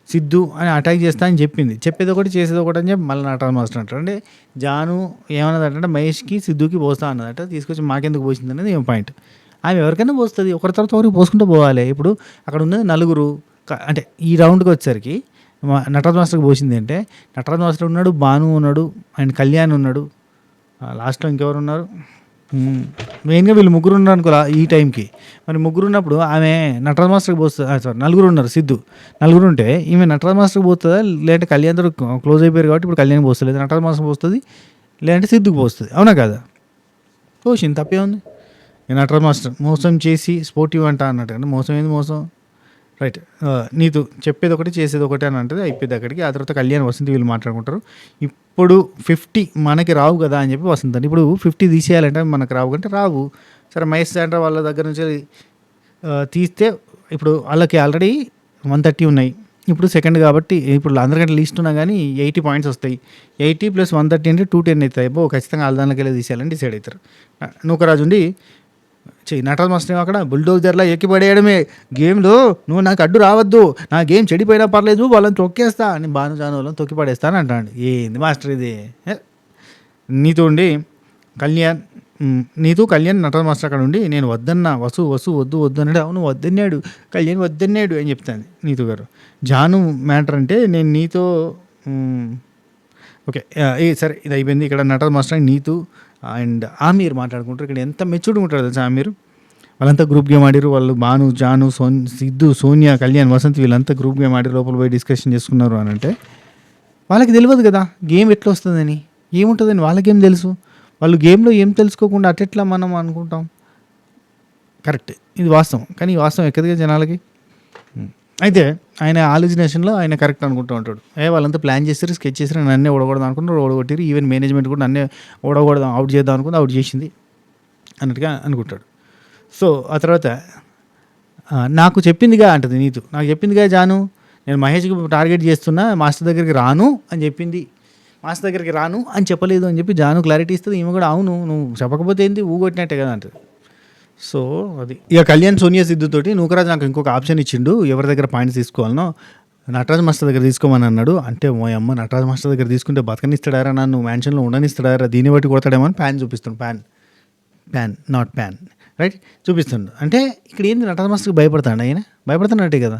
సిద్ధు అని అటాక్ చేస్తా అని చెప్పింది, చెప్పేది ఒకటి చేసేది ఒకటి అని చెప్పి మళ్ళీ నటరాజ్ మాస్టర్ అంటాడు. అంటే జాను ఏమన్నదంటే మహేష్కి సిద్ధుకి పోస్తా అన్నదట, తీసుకొచ్చి మాకెందుకు పోసింది అనేది ఏం పాయింట్. ఆమె ఎవరికైనా పోస్తుంది, ఒకరి తర్వాత ఒకరికి పోసుకుంటూ పోవాలి. ఇప్పుడు అక్కడ ఉన్నది నలుగురు, అంటే ఈ రౌండ్కి వచ్చేసరికి నటరాజ్ మాస్టర్కి పోసింది అంటే నటరాజ్ మాస్టర్ ఉన్నాడు, భాను ఉన్నాడు, అండ్ కళ్యాణ్ ఉన్నాడు, లాస్ట్లో ఇంకెవరు ఉన్నారు, మెయిన్గా వీళ్ళు ముగ్గురు ఉన్నారు అనుకో ఈ టైంకి. మరి ముగ్గురు ఉన్నప్పుడు ఆమె నటరాజ్ మాస్టర్కి పోస్తుంది, నలుగురు ఉన్నారు, నలుగురు ఉంటే ఈమె నటరాజ్ మాస్టర్కి పోతుందా, లేదంటే కళ్యాణ్తో క్లోజ్ అయిపోయారు కాబట్టి ఇప్పుడు కళ్యాణ్ పోస్తుంది, లేదా నటరాజ్ మాస్టర్ పోస్తుంది, లేదంటే సిద్ధుకి పోస్తుంది, అవునా కదా. పోసింది, తప్పే ఉంది. నటరాజ్ మాస్టర్ మోసం చేసి స్పోర్టివ్ అంట అన్నట్టు, అంటే మోసం ఏంది మోసం, రైట్. నీతో చెప్పేది ఒకటి చేసేది ఒకటి అని అంటే అయిపోయింది అక్కడికి. ఆ తర్వాత కళ్యాణ్ వసంతి వీళ్ళు మాట్లాడుకుంటారు. ఇప్పుడు 50 మనకి రావు కదా అని చెప్పి వసంత్ అంటే ఇప్పుడు 50 తీసేయాలంటే మనకు రావు అంటే రావు. సరే మహేష్ శాండ్రా వాళ్ళ దగ్గర నుంచి తీస్తే ఇప్పుడు వాళ్ళకి ఆల్రెడీ 130 ఉన్నాయి, ఇప్పుడు సెకండ్ కాబట్టి ఇప్పుడు అందరికంటే లీస్ట్ ఉన్నా కానీ 80 పాయింట్స్ వస్తాయి. 80 + 130 అంటే 210 అవుతాయి. ఖచ్చితంగా వాళ్ళ దానిలోకి వెళ్ళి తీసేయాలని డిసైడ్ అవుతారు. నూకరాజు ఉండి నటరాజ్ మాస్టర్ అక్కడ బుల్డోజర్లా ఎక్కిపడేయడమే, గేమ్లో నువ్వు నాకు అడ్డు రావద్దు, నా గేమ్ చెడిపోయినా పర్లేదు వాళ్ళని తొక్కేస్తా అని జాను వాళ్ళని తొక్కి పడేస్తా అని అంటాడు. ఏంది మాస్టర్ ఇది. నీతో ఉండి కళ్యాణ్ నటరాజ్ మాస్టర్ అక్కడ ఉండి నేను వద్దన్నా, వద్దు అన్నాడు. అవును వద్దన్నాడు, కళ్యాణ్ వద్దన్నాడు అని చెప్తాను నీతు గారు. జాను మ్యాటర్ అంటే నేను నీతో ఓకే సరే ఇది అయిపోయింది. ఇక్కడ నటరాజ్ మాస్టర్ నీతు అండ్ ఆమీర్ మాట్లాడుకుంటారు. ఇక్కడ ఎంత మెచ్యూర్డ్గా ఉంటారు తెలుసా ఆమీర్. వాళ్ళంతా గ్రూప్ గేమ్ ఆడారు, వాళ్ళు భాను, జాను, సిద్ధు, సోనియా, కళ్యాణ్, వసంత్ వీళ్ళంతా గ్రూప్ గేమ్ ఆడి లోపల పోయి డిస్కషన్ చేసుకున్నారు అని అంటే వాళ్ళకి తెలియదు కదా గేమ్ ఎట్లా వస్తుందని, ఏముంటుందని వాళ్ళకేం తెలుసు. వాళ్ళు గేమ్లో ఏం తెలుసుకోకుండా అట్టెట్లా మనం అనుకుంటాం. కరెక్ట్, ఇది వాస్తవం, కానీ ఈ వాస్తవం ఎక్కదిగా జనాలకి. అయితే ఆయన ఆలోచనేషన్లో ఆయన కరెక్ట్ అనుకుంటూ ఉంటాడు. వాళ్ళంతా ప్లాన్ చేస్తారు, స్కెచ్ చేస్తారు, నన్నే ఓడకూడదు అనుకుంటారు, ఓడగొట్టారు. ఈవెన్ మేనేజ్మెంట్ కూడా నన్నే ఓడకూడదాం, అవుట్ చేద్దాం అనుకుంటే అవుట్ చేసింది అన్నట్టుగా అనుకుంటాడు. సో ఆ తర్వాత నాకు చెప్పిందిగా అంటది నీతు, నాకు చెప్పిందిగా జాను, నేను మహేష్కి టార్గెట్ చేస్తున్నా, మాస్టర్ దగ్గరికి రాను అని చెప్పింది, మాస్టర్ దగ్గరికి రాను అని చెప్పలేదు అని చెప్పి జాను క్లారిటీ ఇస్తుంది. ఈమె కూడా అవును నువ్వు చెప్పకపోతే ఏంది ఊగొట్టినట్టే కదా అంటది. సో అది ఇక కళ్యాణ్, సోనియా, సిద్ధుతోటి నూకరాజ్ నాకు ఇంకొక ఆప్షన్ ఇచ్చిండు, ఎవరి దగ్గర పాయింట్స్ తీసుకోవాలనో నటరాజ్ మాస్టర్ దగ్గర తీసుకోమని అన్నాడు. అంటే మోయమ్మ నటరాజ్ మాస్టర్ దగ్గర తీసుకుంటే బతకనిస్తాడారా, నన్ను మ్యాన్షన్లో ఉండనిస్తాడారా, దీన్ని బట్టి కొడతాడేమో అని ప్యాన్ చూపిస్తాడు. ప్యాన్ నాట్ ప్యాన్ రైట్ చూపిస్తుండు. అంటే ఇక్కడ ఏంది నటరాజ్ మాస్టర్కి భయపడతాడు, ఆయన భయపడుతున్నట్టే కదా.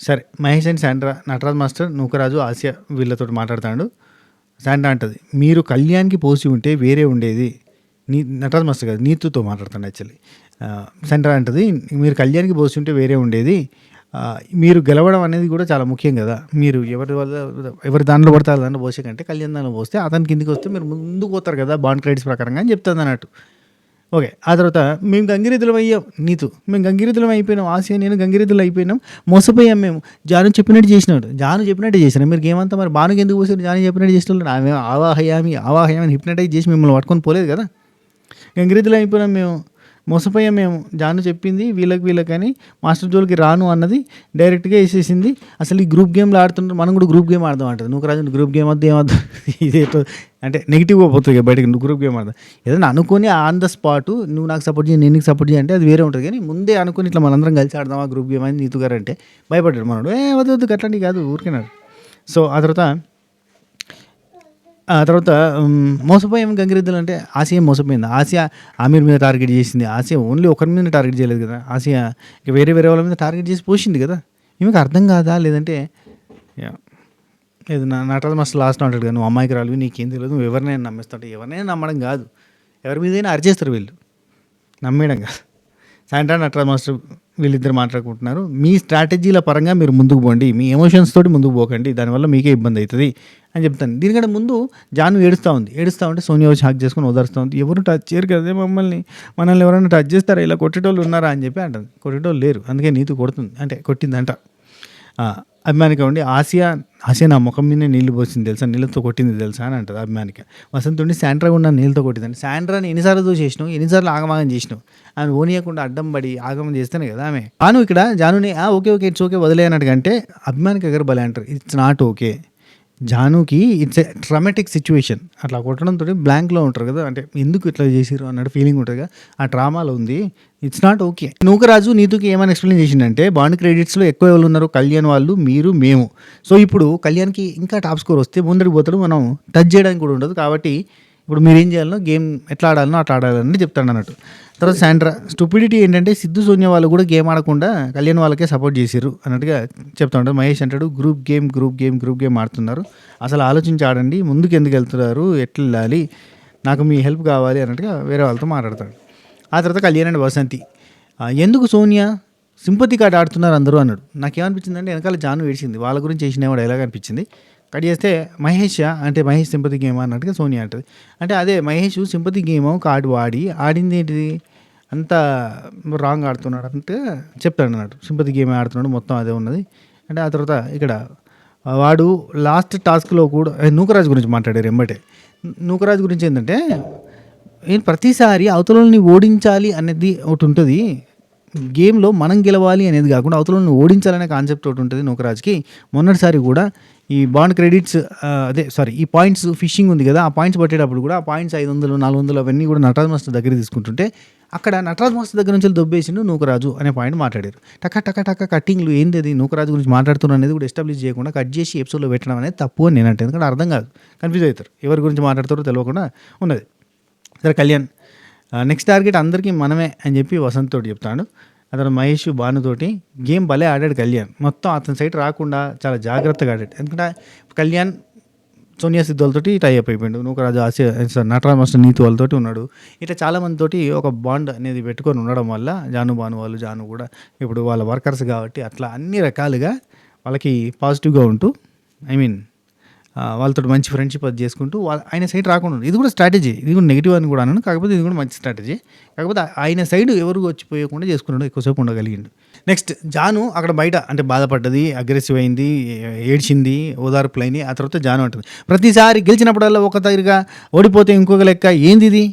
సరే Mahesh and Sandra, Nataraj master, Nookaraju, Asia వీళ్ళతో మాట్లాడుతాడు. శాండ్రా అంటది మీరు కళ్యాణ్కి పోసి ఉంటే వేరే ఉండేది. నటరాజ్ మాస్టర్ కాదు నీతుతో మాట్లాడుతాను యాక్చువల్లీ. శాండ్రా అంటది మీరు కళ్యాణ్కి పోసి ఉంటే వేరే ఉండేది, మీరు గెలవడం అనేది కూడా చాలా ముఖ్యం కదా, మీరు ఎవరి దాంట్లో పడతారు దాంట్లో పోసే కంటే కళ్యాణ్ దాంట్లో పోస్తే అతని కిందికి వస్తే మీరు ముందుకు పోతారు కదా బాండ్ క్రెడిట్స్ ప్రకారంగా అని చెప్తుంది అన్నట్టు. ఓకే. ఆ తర్వాత మేము గంగిరెద్దులం అయ్యాం నీతు. మేము గంగిరెద్దులం అయిపోయినాం. ఆసియా నేను గంగిరెద్దులు అయిపోయినాం. మోసపోయాం మేము. జాను చెప్పినట్టు చేసినాడు. జాను చెప్పినట్టే చేసినా. మీరు గేమ్ అంతా మరి బానుకి ఎందుకు పోసారు? జాను చెప్పినట్టు చేసినోళ్ళు ఆమె ఆవాహయామి, ఆవాహయామి హిప్నటైజ్ చేసి మిమ్మల్ని పట్టుకొని పోలేదు కదా! గంగిరెద్దులం అయిపోయినాం మేము. మోసపోయాం మేము. జాను చెప్పింది వీళ్ళకని మాస్టర్ జోలికి రాను అన్నది డైరెక్ట్‌గా ఏసేసింది. అసలు ఈ గ్రూప్ గేమ్‌లు ఆడుతున్నారు. మనం కూడా గ్రూప్ గేమ్ ఆడదాం అంటది. నూకరాజు గ్రూప్ గేమ్ వద్దు ఏమొద్దు ఇదేటో అంటే నెగెటివ్‌గా పోతుంది బయటకి. నువ్వు గ్రూప్ గేమ్ ఆడదాం. ఏదైనా అనుకోని ఆన్ ద స్పాట్ నువ్వు నాకు సపోర్ట్ చేయి, నేను నీకు సపోర్ట్ చేయి అంటే అది వేరే ఉంటది. కానీ ముందే అనుకోని ఇట్లా మనందరం కలిసి ఆడదామా గ్రూప్ గేమ్ అని నీతు గారు అంటే భయపడ్డాడు మనోడు. వద్దు వద్దు గట్లాంటివి కాదు ఊరికేనాడు. సో ఆ తర్వాత మోసపోయాం గంగిరెద్దులు అంటే ఆసియా మోసపోయింది. ఆసియా ఆమీర్ మీద టార్గెట్ చేసింది. ఆసియా ఓన్లీ ఒకరి మీద టార్గెట్ చేయలేదు కదా! ఆసియా ఇక వేరే వాళ్ళ మీద టార్గెట్ చేసి పోసింది కదా! ఈమెకు అర్థం కాదా? లేదంటే యాహ్! లేదు నటరాజు మాస్టర్ లాస్ట్‌లో అంటాడు కదా! "నువ్వు అమాయకురాలివి నీకేం తెలీదు. నువ్వు ఎవరినైనా నమ్మేస్తావు" అంటే ఎవరినైనా నమ్మడం కాదు. ఎవరి మీదైనా అరిచేస్తారు వీళ్ళు. నమ్మేయడం కాదు. సాయంత్రం నటరాజ్ మాస్టర్ వీళ్ళిద్దరు మాట్లాడుకుంటున్నారు. మీ స్ట్రాటజీల పరంగా మీరు ముందుకు పోండి. మీ ఎమోషన్స్ తోటి ముందుకు పోకండి. దానివల్ల మీకే ఇబ్బంది అవుతుంది అని చెప్తాను. దీనికంటే ముందు జాను ఏడుస్తూ ఉంది. ఏడుస్తూ ఉంటే సోనియా వచ్చి హాక్ చేసుకొని ఓదారుస్తూ ఉంది. ఎవరు టచ్ చేయరు కదే మనల్ని ఎవరైనా టచ్ చేస్తారా? ఇలా కొట్టేటోళ్ళు ఉన్నారా అని చెప్పి అంటుంది. కొట్టేటోళ్ళు లేరు. అందుకే నీతు కొడుతుంది. అంటే కొట్టిందంట. అభిమానిక ఉండి ఆసియా నా ముఖం మీదనే నీళ్లు పోసింది తెలుసా, నీళ్ళతో కొట్టింది తెలుసా అని అంటుంది అభిమానిక. వసంత్ ఉండి శాండ్రా ఉన్న నీళ్ళతో కొట్టిందండి. శాండ్రాని ఎన్నిసార్లు చేసినావు, ఎన్నిసార్లు ఆగమాగం చేసినావు, ఆమె ఓనియకుండా అడ్డం పడి ఆగమం చేస్తేనే కదా ఆమె. ఆను ఇక్కడ జానుని ఓకే ఇట్స్ ఓకే వదిలే అన్నట్టుగా అంటే అభిమానిక దగ్గర భలే అంటారు ఇట్స్ నాట్ ఓకే. జానుకి ఇట్స్ ఏ ట్రామాటిక్ సిచ్యువేషన్. అట్లా కొట్టడంతో బ్లాంక్లో ఉంటారు కదా, అంటే ఎందుకు ఇట్లా చేసిరు అన్నట్టు ఫీలింగ్ ఉంటుంది కదా, ఆ డ్రామాలో ఉంది. It's not okay. నూకరాజు నీతుకి ఏమైనా ఎక్స్ప్లెయిన్ చేసిందంటే బాండ్ క్రెడిట్స్లో ఎక్కువ ఎవరు ఉన్నారు, కళ్యాణ్ వాళ్ళు, మీరు, మేము. సో ఇప్పుడు కళ్యాణ్కి ఇంకా టాప్ స్కోర్ వస్తే ముందరికి పోతాడు, మనం టచ్ చేయడానికి కూడా ఉండదు. కాబట్టి ఇప్పుడు మీరు ఏం చేయాలనో గేమ్ ఎట్లా ఆడాలనో అట్లా ఆడాలని చెప్తాడు అన్నట్టు. తర్వాత శాండ్రా స్టూపిడిటీ ఏంటంటే సిద్ధు సోనియా వాళ్ళు కూడా గేమ్ ఆడకుండా కళ్యాణ్ వాళ్ళకే సపోర్ట్ చేసిర్రు అన్నట్టుగా చెప్తా ఉంటాడు. మహేష్ అంటాడు గ్రూప్ గేమ్ ఆడుతున్నారు, అసలు ఆలోచించి ఆడండి, ముందుకు ఎందుకు వెళ్తున్నారు, ఎట్లా వెళ్ళాలి, నాకు మీ హెల్ప్ కావాలి అన్నట్టుగా వేరే వాళ్ళతో మాట్లాడతాడు. ఆ తర్వాత కళ్యాణ్ అండ్ వసంతి ఎందుకు సోనియా సింపతి కార్డ్ ఆడుతున్నారు అందరూ అన్నాడు. నాకేమనిపించింది అంటే వెనకాల జాను ఏడ్చింది, వాళ్ళ గురించి చేసిన డైలాగ్ అనిపించింది. కట్ చేస్తే మహేష్ సింపతి గేమ్ అన్నట్టుగా సోనియా అంటది. అంటే అదే మహేష్ సింపతి గేమ్ కార్డు ఆడింది ఏంటిది అంత రాంగ్ ఆడుతున్నాడు అంటే చెప్తాడు అన్నట్టు. సింపతి గేమ్ ఆడుతున్నాడు, మొత్తం అదే ఉన్నది అంటే. ఆ తర్వాత ఇక్కడ వాడు లాస్ట్ టాస్క్లో కూడా నూకరాజు గురించి మాట్లాడారు ఎంబటే. నూకరాజు గురించి ఏంటంటే ప్రతిసారి అవతలని ఓడించాలి అనేది ఒకటి ఉంటుంది గేమ్లో, మనం గెలవాలి అనేది కాకుండా అవతలని ఓడించాలనే కాన్సెప్ట్ ఒకటి ఉంటుంది నూకరాజుకి. మొన్నటిసారి కూడా ఈ బాండ్ క్రెడిట్స్ ఈ పాయింట్స్ ఫిషింగ్ ఉంది కదా, ఆ పాయింట్స్ పట్టేటప్పుడు కూడా ఆ పాయింట్స్ 500, 400 అవన్నీ కూడా నటరాజ్ మాస్టర్ దగ్గర తీసుకుంటుంటే అక్కడ నటరాజ్ మాస్టర్ దగ్గర నుంచి దొబ్బేసిండు నూకరాజు అనే పాయింట్ మాట్లాడారు. టక్క కట్టింగ్లు ఏంది అది నూకరాజు గురించి మాట్లాడుతున్నారు అనేది కూడా ఎస్టాబ్లిష్ చేయకుండా కట్ చేసి ఎపిసోడ్లో పెట్టడం అనేది తప్పు అని నేను అంటే. ఎందుకంటే అర్థం కాదు, కన్ఫ్యూజ్ అవుతారు, ఎవరి గురించి మాట్లాడతారో తెలియకుండా ఉన్నది. సరే కళ్యాణ్ నెక్స్ట్ టార్గెట్ అందరికీ మనమే అని చెప్పి వసంత్ తోటి చెప్తాడు. అతను మహేష్ భానుతోటి గేమ్ భలే ఆడాడు కళ్యాణ్, మొత్తం అతని సైడ్ రాకుండా చాలా జాగ్రత్తగా ఆడాడు. ఎందుకంటే కళ్యాణ్ సోనియా సిద్ధులతోటి టై అప్ అయిపోయాడు, నూకరాజు నటరాజ్ మాస్టర్ నీతు వాళ్ళతోటి ఉన్నాడు. ఇట్లా చాలామందితోటి ఒక బాండ్ అనేది పెట్టుకొని ఉండడం వల్ల భాను వాళ్ళు కూడా ఇప్పుడు వాళ్ళ వర్కర్స్ కాబట్టి అట్లా అన్ని రకాలుగా వాళ్ళకి పాజిటివ్గా ఉంటూ వాళ్ళతో మంచి ఫ్రెండ్షిప్ అది చేసుకుంటూ ఆయన సైడ్ రాకుండా. ఇది కూడా స్ట్రాటజీ, ఇది కూడా నెగిటివ్ అని కూడా అన్నాను, కాకపోతే ఇది కూడా మంచి స్ట్రాటజీ. కాకపోతే ఆయన సైడ్ ఎవరు వచ్చిపోయకుండా చేసుకున్నాడు, ఎక్కువసేపు ఉండగలిగిండు. నెక్స్ట్ జాను అక్కడ బయట అంటే బాధపడ్డది, అగ్రెసివ్ అయింది, ఏడ్చింది, ఓదార్పులైంది. ఆ తర్వాత జాను అంటుంది ప్రతిసారి గెలిచినప్పుడల్లా ఒక దగ్గరగా ఓడిపోతే ఇంకొక లెక్క, ఏంది ఇది,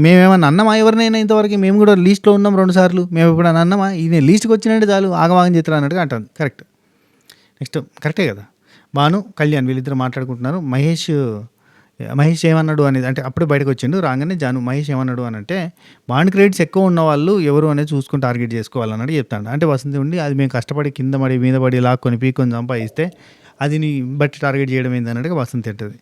మేమేమన్నా అన్నమా ఎవరినైనా ఇంతవరకు, మేము కూడా లీస్ట్లో ఉన్నాం 2 సార్లు, మేము ఎప్పుడైనా అన్నమా, ఈయన లీస్ట్కి వచ్చినట్టు చాలు ఆగమాగం చేస్తారు అన్నట్టుగా అంటుంది. కరెక్ట్. నెక్స్ట్ కరెక్టే కదా, భాను కళ్యాణ్ వీళ్ళిద్దరు మాట్లాడుకుంటున్నారు. మహేష్ ఏమన్నాడు అనేది అంటే అప్పుడే బయటకు వచ్చిండు, రాగానే జాను మహేష్ ఏమన్నాడు అని అంటే బాండ్ క్రెడిట్స్ ఎక్కువ ఉన్న వాళ్ళు ఎవరు అనేది చూసుకొని టార్గెట్ చేసుకోవాలన్నట్టు చెప్తాడు. అంటే వసంతి ఉండి అది మేము కష్టపడి కింద పడి మీద పడి లాక్కొని పీక్కొని సంపాదిస్తే అది నీ బట్టి టార్గెట్ చేయడం ఏంది అన్నట్టుగా వసంతి అంటది.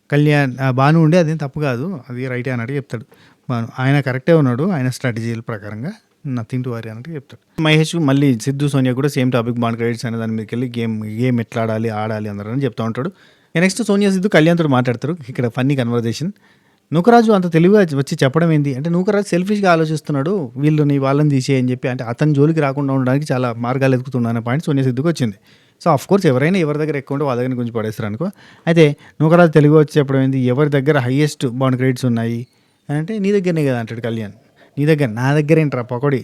కళ్యాణ్ భాను ఉండి అదేం తప్పు కాదు, అది రైటే అన్నట్టు చెప్తాడు. భాను ఆయన కరెక్టే ఉన్నాడు, ఆయన స్ట్రాటజీల ప్రకారంగా నథింగ్ టు వరీ అన్నట్టు చెప్తాడు. మహేష్ మళ్ళీ సిద్ధు సోనియా కూడా సేమ్ టాపిక్ బాండ్ క్రెడిట్స్ అనే దాని మీదకి వెళ్ళి గేమ్ ఎట్లా ఆడాలి అందరూ అని చెప్తా ఉంటాడు. నెక్స్ట్ సోనియా సిద్ధు కళ్యాణ్తో మాట్లాడతారు. ఇక్కడ ఫన్నీ కన్వర్జేషన్. నూకరాజు అంత తెలివిగా వచ్చి చెప్పడం ఏంటి అంటే నూకరాజు సెల్ఫిష్గా ఆలోచిస్తున్నాడు, వాళ్ళని తీసేయని చెప్పి, అంటే అతని జోలికి రాకుండా ఉండడానికి చాలా మార్గాలు ఎదుగుతున్నాడు అనే పాయింట్ సోనియా సిద్ధుకు వచ్చింది. సో ఆఫ్ కోర్స్ ఎవరైనా ఎవరి దగ్గర ఎక్కువ ఉంటే వాళ్ళ దగ్గర గురించి పడేస్తారు అనుకో. అయితే నూకరాజు తెలివిగా వచ్చి చెప్పడం ఏంటి, ఎవరి దగ్గర హైయెస్ట్ బాండ్ క్రెడిట్స్ ఉన్నాయి అని అంటే నీ దగ్గరనే కదా అంటాడు కళ్యాణ్. నీ దగ్గర, నా దగ్గర ఏంట్రా పకోడీ,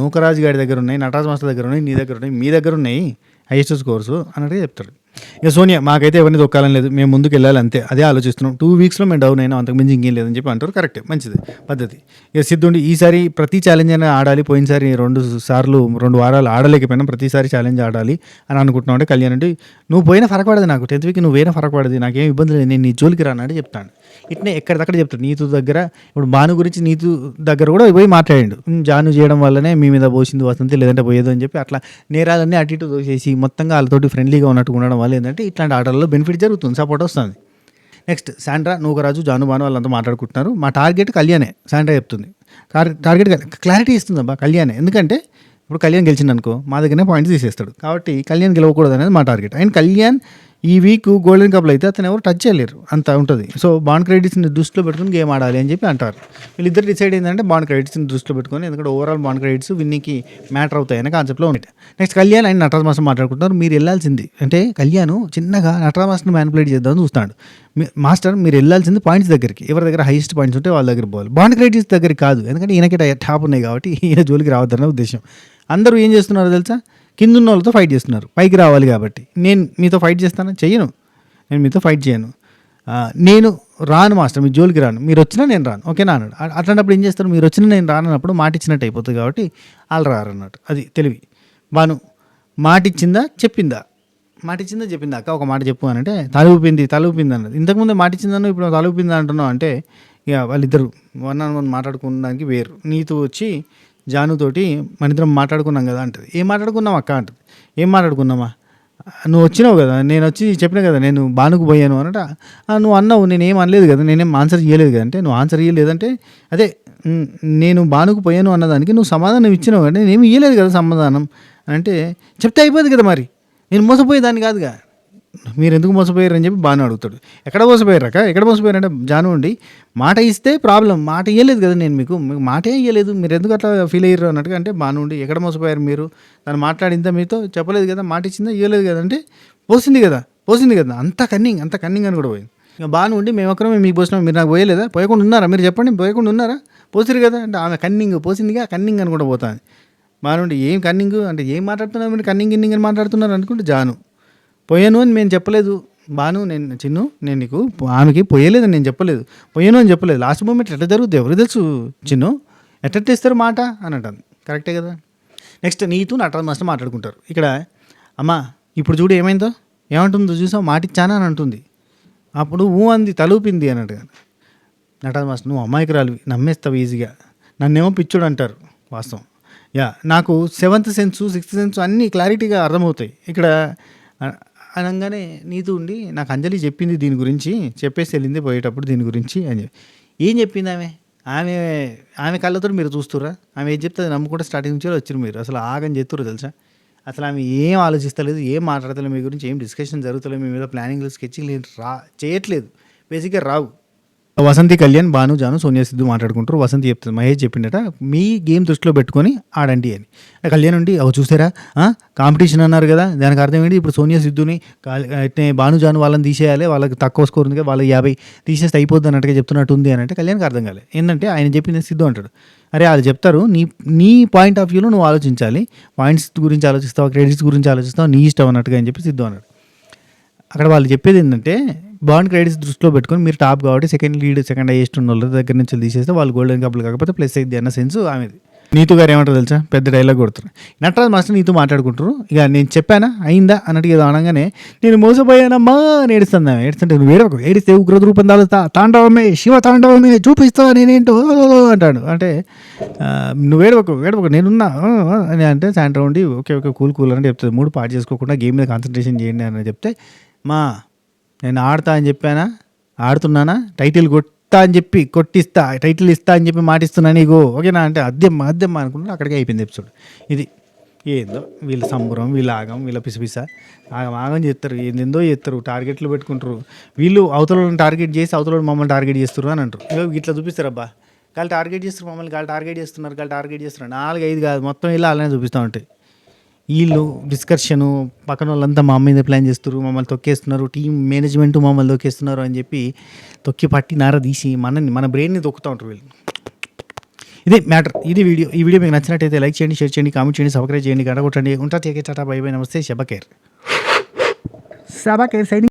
నూకరాజు గారి దగ్గర ఉన్నాయి, నటరాజ్ మాస్టర్ దగ్గర ఉన్నాయి, నీ దగ్గర ఉన్నాయి, మీ దగ్గర ఉన్నాయి హైయెస్ట్ స్కోర్సు అన్నట్టుగా చెప్తాడు. ఇక సోనియా మాకైతే ఎవరిని దొక్కాలని లేదు, మేము ముందుకు వెళ్ళాలి అంతే, అదే ఆలోచిస్తున్నాం, 2 వీక్స్లో మేము డౌన్ అయినా, అంతకు మించి ఇంకేం లేదని చెప్పి అంటారు. కరెక్టే, మంచిది పద్ధతి. ఇక సిద్ధుండి ఈసారి ప్రతి ఛాలెంజ్ అయినా ఆడాలి, పోయినసారి 2 వారాలు ఆడలేకపోయినా ప్రతిసారి ఛాలెంజ్ ఆడాలి అని అనుకుంటున్నావు అంటే కళ్యాణ్ అంటే నువ్వు పోయినా ఫరక పడదు, నాకు 10th వీక్ నువ్వు పోయినా ఫరక పడదు, నాకేం ఇబ్బంది లేదు, నేను నీ జోలికి రానంటే చెప్తాను. ఇట్నే ఎక్కడిదక్కడ చెప్తాడు. నీతు దగ్గర ఇప్పుడు భాను గురించి నీతు దగ్గర కూడా పోయి మాట్లాడాడు, జాను చేయడం వల్లనే మీ మీద పోసింది వసంతి, లేదంటే పోయేది అని చెప్పి అట్లా నేరాలన్నీ అటు ఇటు దోసేసి మొత్తంగా వాళ్ళతోటి ఫ్రెండ్లీగా ఉన్నట్టు ఉండడం వల్ల ఏంటంటే ఇట్లాంటి ఆటల్లో బెనిఫిట్ జరుగుతుంది, సపోర్ట్ వస్తుంది. నెక్స్ట్ శాండ్రా, నూకరాజు, జాను, భాను వాళ్ళంతా మాట్లాడుకుంటున్నారు. మా టార్గెట్ కళ్యాణే, శాండ్రా చెప్తుంది. టార్గెట్ క్లారిటీ ఇస్తుంది అబ్బా కళ్యాణే, ఎందుకంటే ఇప్పుడు కళ్యాణ్ గెలిచింది అనుకో మా దగ్గరనే పాయింట్స్ తీసేస్తాడు, కాబట్టి కళ్యాణ్ గెలవకూడదు అనేది మా టార్గెట్. అండ్ కళ్యాణ్ ఈ వీక్ గోల్డెన్ కప్లో అయితే అతను ఎవరు టచ్ చేయలేరు, అంత ఉంటుంది. సో బాండ్ క్రెడిట్స్ని దృష్టిలో పెట్టుకుని గేమ్ ఆడాలి అని చెప్పి అంటారు. వీళ్ళిద్దరు డిసైడ్ ఏంటంటే బాండ్ క్రెడిట్స్ని దృష్టిలో పెట్టుకొని, ఎందుకంటే ఓవరాల్ బాండ్ క్రెడిట్స్ విన్నికి మ్యాటర్ అవుతాయనే కాన్సెప్ట్లో ఉంటాయి. Next Kalyan and Nataraj master మాట్లాడుకుంటున్నారు. మీరు వెళ్ళాల్సింది అంటే కళ్యాణ్ చిన్నగా నటరాజ్ మాస్టర్ని మ్యానిపులేట్ చేద్దామని చూస్తాడు. మాస్టర్ మీరు వెళ్ళాల్సింది పాయింట్స్ దగ్గరికి, ఎవరి దగ్గర హైయెస్ట్ పాయింట్స్ ఉంటే వాళ్ళ దగ్గర పోవాలి, బాండ్ క్రెడిట్స్ దగ్గరికి కాదు, ఎందుకంటే ఈయనకి టాప్ ఉన్నాయి కాబట్టి ఈయన జోలికి రావద్దనే ఉద్దేశం. అందరూ ఏం చేస్తున్నారో తెలుసా, కింద ఉన్న వాళ్ళతో ఫైట్ చేస్తున్నారు, పైకి రావాలి కాబట్టి. నేను మీతో ఫైట్ చేస్తాను, చెయ్యను, నేను మీతో ఫైట్ చేయను, నేను రాను మాస్టర్, మీ జోలికి రాను, మీరు వచ్చినా నేను రాను, ఓకేనా అన్నాడు. అట్లాంటప్పుడు ఏం చేస్తారు, మీరు వచ్చినా నేను రాను అన్నప్పుడు మాట ఇచ్చినట్టు అయిపోతుంది, కాబట్టి వాళ్ళు రారు అన్నట్టు. అది తెలివి. బాను మాట ఇచ్చిందా చెప్పిందా, మాట ఇచ్చిందా చెప్పిందా అక్క ఒక మాట చెప్పు అని అంటే తలూపింది అన్నది. ఇంతకుముందే మాట ఇచ్చిందను ఇప్పుడు తలూపిందా అంటున్నావు అంటే ఇక వాళ్ళిద్దరు 1-on-1 మాట్లాడుకోవడానికి వేరు. నీతో వచ్చి జానుతోటి మన ఇద్దరం మాట్లాడుకున్నాం కదా అంటది. ఏం మాట్లాడుకున్నాం అక్క అంటది. ఏం మాట్లాడుకున్నామా, నువ్వు వచ్చినావు కదా, నేను వచ్చి చెప్పినా కదా నేను బానుకు పోయాను అనట. నువ్వు అన్నావు, నేనేం అనలేదు కదా, నేనేం ఆన్సర్ చేయలేదు కదా అంటే, నువ్వు ఆన్సర్ ఇవ్వలేదంటే అదే నేను బానుకు పోయాను అన్నదానికి నువ్వు సమాధానం ఇచ్చినావు అంటే నేనేమి ఇవ్వలేదు కదా సమాధానం అంటే, చెప్తే అయిపోద్ది కదా, మరి నేను మోసపోయేదాన్ని కాదుగా, మీరు ఎందుకు మోసపోయారు అని చెప్పి బాను అడుగుతాడు. ఎక్కడ మోసపోయారక, ఎక్కడ మోసపోయారంటే జాను ఉండి మాట ఇస్తే ప్రాబ్లం, మాట ఇవ్వలేదు కదా నేను మీకు మాటే ఇవ్వలేదు, మీరు ఎందుకు అట్లా ఫీల్ అయ్యారు అన్నట్టుగా అంటే బాను ఉండి ఎక్కడ మోసపోయారు మీరు, తను మాట్లాడిందా మీతో చెప్పలేదు కదా, మాట ఇచ్చిందా ఇవ్వలేదు కదా అంటే పోసింది కదా అంత కన్నింగ్ అని కూడా పోయింది. ఇక బాను ఉండి మేము ఒక్కరమే మీకు పోసినాం, మీరు నాకు పోయలేదా, పోయకుండా ఉన్నారా, మీరు చెప్పండి పోయకుండా ఉన్నారా, పోసిరు కదా అంటే ఆమె కన్నింగ్ పోసిందిగా, కన్నింగ్ అని కూడా పోతుంది. బానుండి ఏం కన్నింగ్ అంటే ఏం మాట్లాడుతున్నారు మీరు, కన్నింగ్ అని మాట్లాడుతున్నారు అనుకుంటే జాను పోయాను అని మేము చెప్పలేదు, బాను నేను చిన్ను నేను నీకు ఆమెకి పోయలేదని నేను చెప్పలేదు, పోయాను అని చెప్పలేదు, లాస్ట్ మూమెంట్ ఎట్లా జరుగుతుంది ఎవరు తెలుసు చిన్ను, ఎట్లా ఇస్తారు మాట అని అంటాను. కరెక్టే కదా. నెక్స్ట్ నీతు నటరాజ్ మాస్టర్ మాట్లాడుకుంటారు. ఇక్కడ అమ్మా ఇప్పుడు చూడు ఏమైందో, ఏమంటుందో చూసావు, మాట ఇచ్చానా అని అంటుంది. అప్పుడు అంది తలూపింది అన్నట్టుగా. నటరాజ్ మాస్టర్ నువ్వు అమాయకురాలివి, నమ్మేస్తావు ఈజీగా, నన్నేమో పిచ్చుడు అంటారు. వాస్తవం నాకు 7th సెన్స్ 6th సెన్స్ అన్నీ క్లారిటీగా అర్థమవుతాయి. ఇక్కడ అనగానే నీతో ఉండి నాకు అంజలి చెప్పింది దీని గురించి, చెప్పేసి వెళ్ళింది పోయేటప్పుడు దీని గురించి అని. ఏం చెప్పింది ఆమె కళ్ళతో మీరు చూస్తురా, ఆమె ఏం చెప్తే నమ్ముకుంటే స్టార్టింగ్ నుంచి వచ్చారు మీరు, అసలు ఆగని చెప్తురు తెలుసా, అసలు ఆమె ఏం ఆలోచిస్తలేదు, ఏం మాట్లాడతలేదు, మీ గురించి ఏం డిస్కషన్ జరుగుతలేదు, మీ మీద ప్లానింగ్లు స్కెచింగ్ చేయట్లేదు, బేసిక్గా రావు. వసంతి కళ్యాణ్ బాను జాను సోనియా సిద్ధు మాట్లాడుకుంటారు. వసంతి చెప్తుంది మహేష్ చెప్పిండట మీ గేమ్ దృష్టిలో పెట్టుకొని ఆడండి అని. కళ్యాణ్ ఉండి అవి చూసారా కాంపిటీషన్ అన్నారు కదా, దానికి అర్థం ఏంటి, ఇప్పుడు సోనియా సిద్ధుని బాను జాను వాళ్ళని తీసేయాలి, వాళ్ళకి తక్కువ స్కోర్ ఉంది, వాళ్ళకి 50 తీసేస్తే అయిపోద్ది అన్నట్టుగా చెప్తున్నట్టు ఉంది అని అంటే కళ్యాణ్కి అర్థం కాలేదు. ఏంటంటే ఆయన చెప్పింది సిద్ధు అంటాడు, అరే వాళ్ళు చెప్తారు, నీ పాయింట్ ఆఫ్ వ్యూలో నువ్వు ఆలోచించాలి, పాయింట్స్ గురించి ఆలోచిస్తావు, క్రెడిట్స్ గురించి ఆలోచిస్తావు, నీ ఇష్టం అన్నట్టుగా అని చెప్పి సిద్ధు అన్నాడు. అక్కడ వాళ్ళు చెప్పేది ఏంటంటే బాండ్ క్రెడిట్స్ దృష్టిలో పెట్టుకొని మీరు టాప్ కాబట్టి సెకండ్ హైయెస్ట్ ఉన్న వాళ్ళ దగ్గర నుంచి తీసేస్తే వాళ్ళు గోల్డెన్ కప్లు కాకపోతే ప్లస్ అయింది అన్న సెన్స్ ఆమెది. నీతు గారు ఏమంటారు తెలుసా, పెద్ద డైలాగ్ కొడుతారు. నటరాజ్ మాస్టర్ నీతో మాట్లాడుకుంటారు. ఇక నేను చెప్పానా అయిందా అన్నట్టు ఏదో అనగానే నేను మోసపోయానమ్మా అని ఏడుస్తాను. ఏడుస్తుంటే నువ్వు ఏడిస్తే ఉగ్ర రూపం తాండవమే శివ తాండవమే చూపిస్తా నేనేంటో అంటాడు. అంటే నువ్వు ఏడవకు నేనున్నా అని అంటే సాయంత్రం ఉండి ఓకే కూల్ అని చెప్తుంది. 3 పాటు చేసుకోకుండా గేమ్ మీద కాన్సన్ట్రేషన్ చేయండి అని చెప్తే నేను ఆడతా అని చెప్పానా, ఆడుతున్నానా, టైటిల్ కొట్టా అని చెప్పి కొట్టిస్తా, టైటిల్ ఇస్తా అని చెప్పి మాటిస్తున్నా నీకు ఓకేనా అంటే అద్దెమ్మ అనుకుంటున్నా. అక్కడికే అయిపోయింది ఎపిసోడ్. ఇది ఏందో వీళ్ళ సంబరం, వీళ్ళ ఆగం, వీళ్ళ పిసిపిస ఆగం చేస్తారు, ఏందో చేస్తారు, టార్గెట్లు పెట్టుకుంటారు. వీళ్ళు అవతలను టార్గెట్ చేసి అవతల మమ్మల్ని టార్గెట్ చేస్తారు అని అంటారు. ఇట్లా చూపిస్తారు అబ్బా వాళ్ళు టార్గెట్ చేస్తారు మమ్మల్ని, వాళ్ళు టార్గెట్ చేస్తున్నారు 4-5 కాదు మొత్తం ఇలా అలానే చూపిస్తూ ఉంటాయి. వీళ్ళు డిస్కషను పక్కన వాళ్ళంతా మా మీద ప్లాన్ చేస్తారు, మమ్మల్ని తొక్కేస్తున్నారు, టీం మేనేజ్మెంట్ మమ్మల్ని తొక్కేస్తున్నారు అని చెప్పి తొక్కి పట్టి నార తీసి మన బ్రెయిన్ని తొక్కుతూ ఉంటారు వీళ్ళు. ఇది మ్యాటర్. ఇది వీడియో. ఈ వీడియో మీకు నచ్చినట్టయితే లైక్ చేయండి, షేర్ చేయండి, కామెంట్ చేయండి, సబ్స్క్రైబ్ చేయండి, గంట కొట్టండి. ఉంటా. Take care. Tata. By by. నమస్తే. శబకేర్. శబకేర్ సైనింగ్.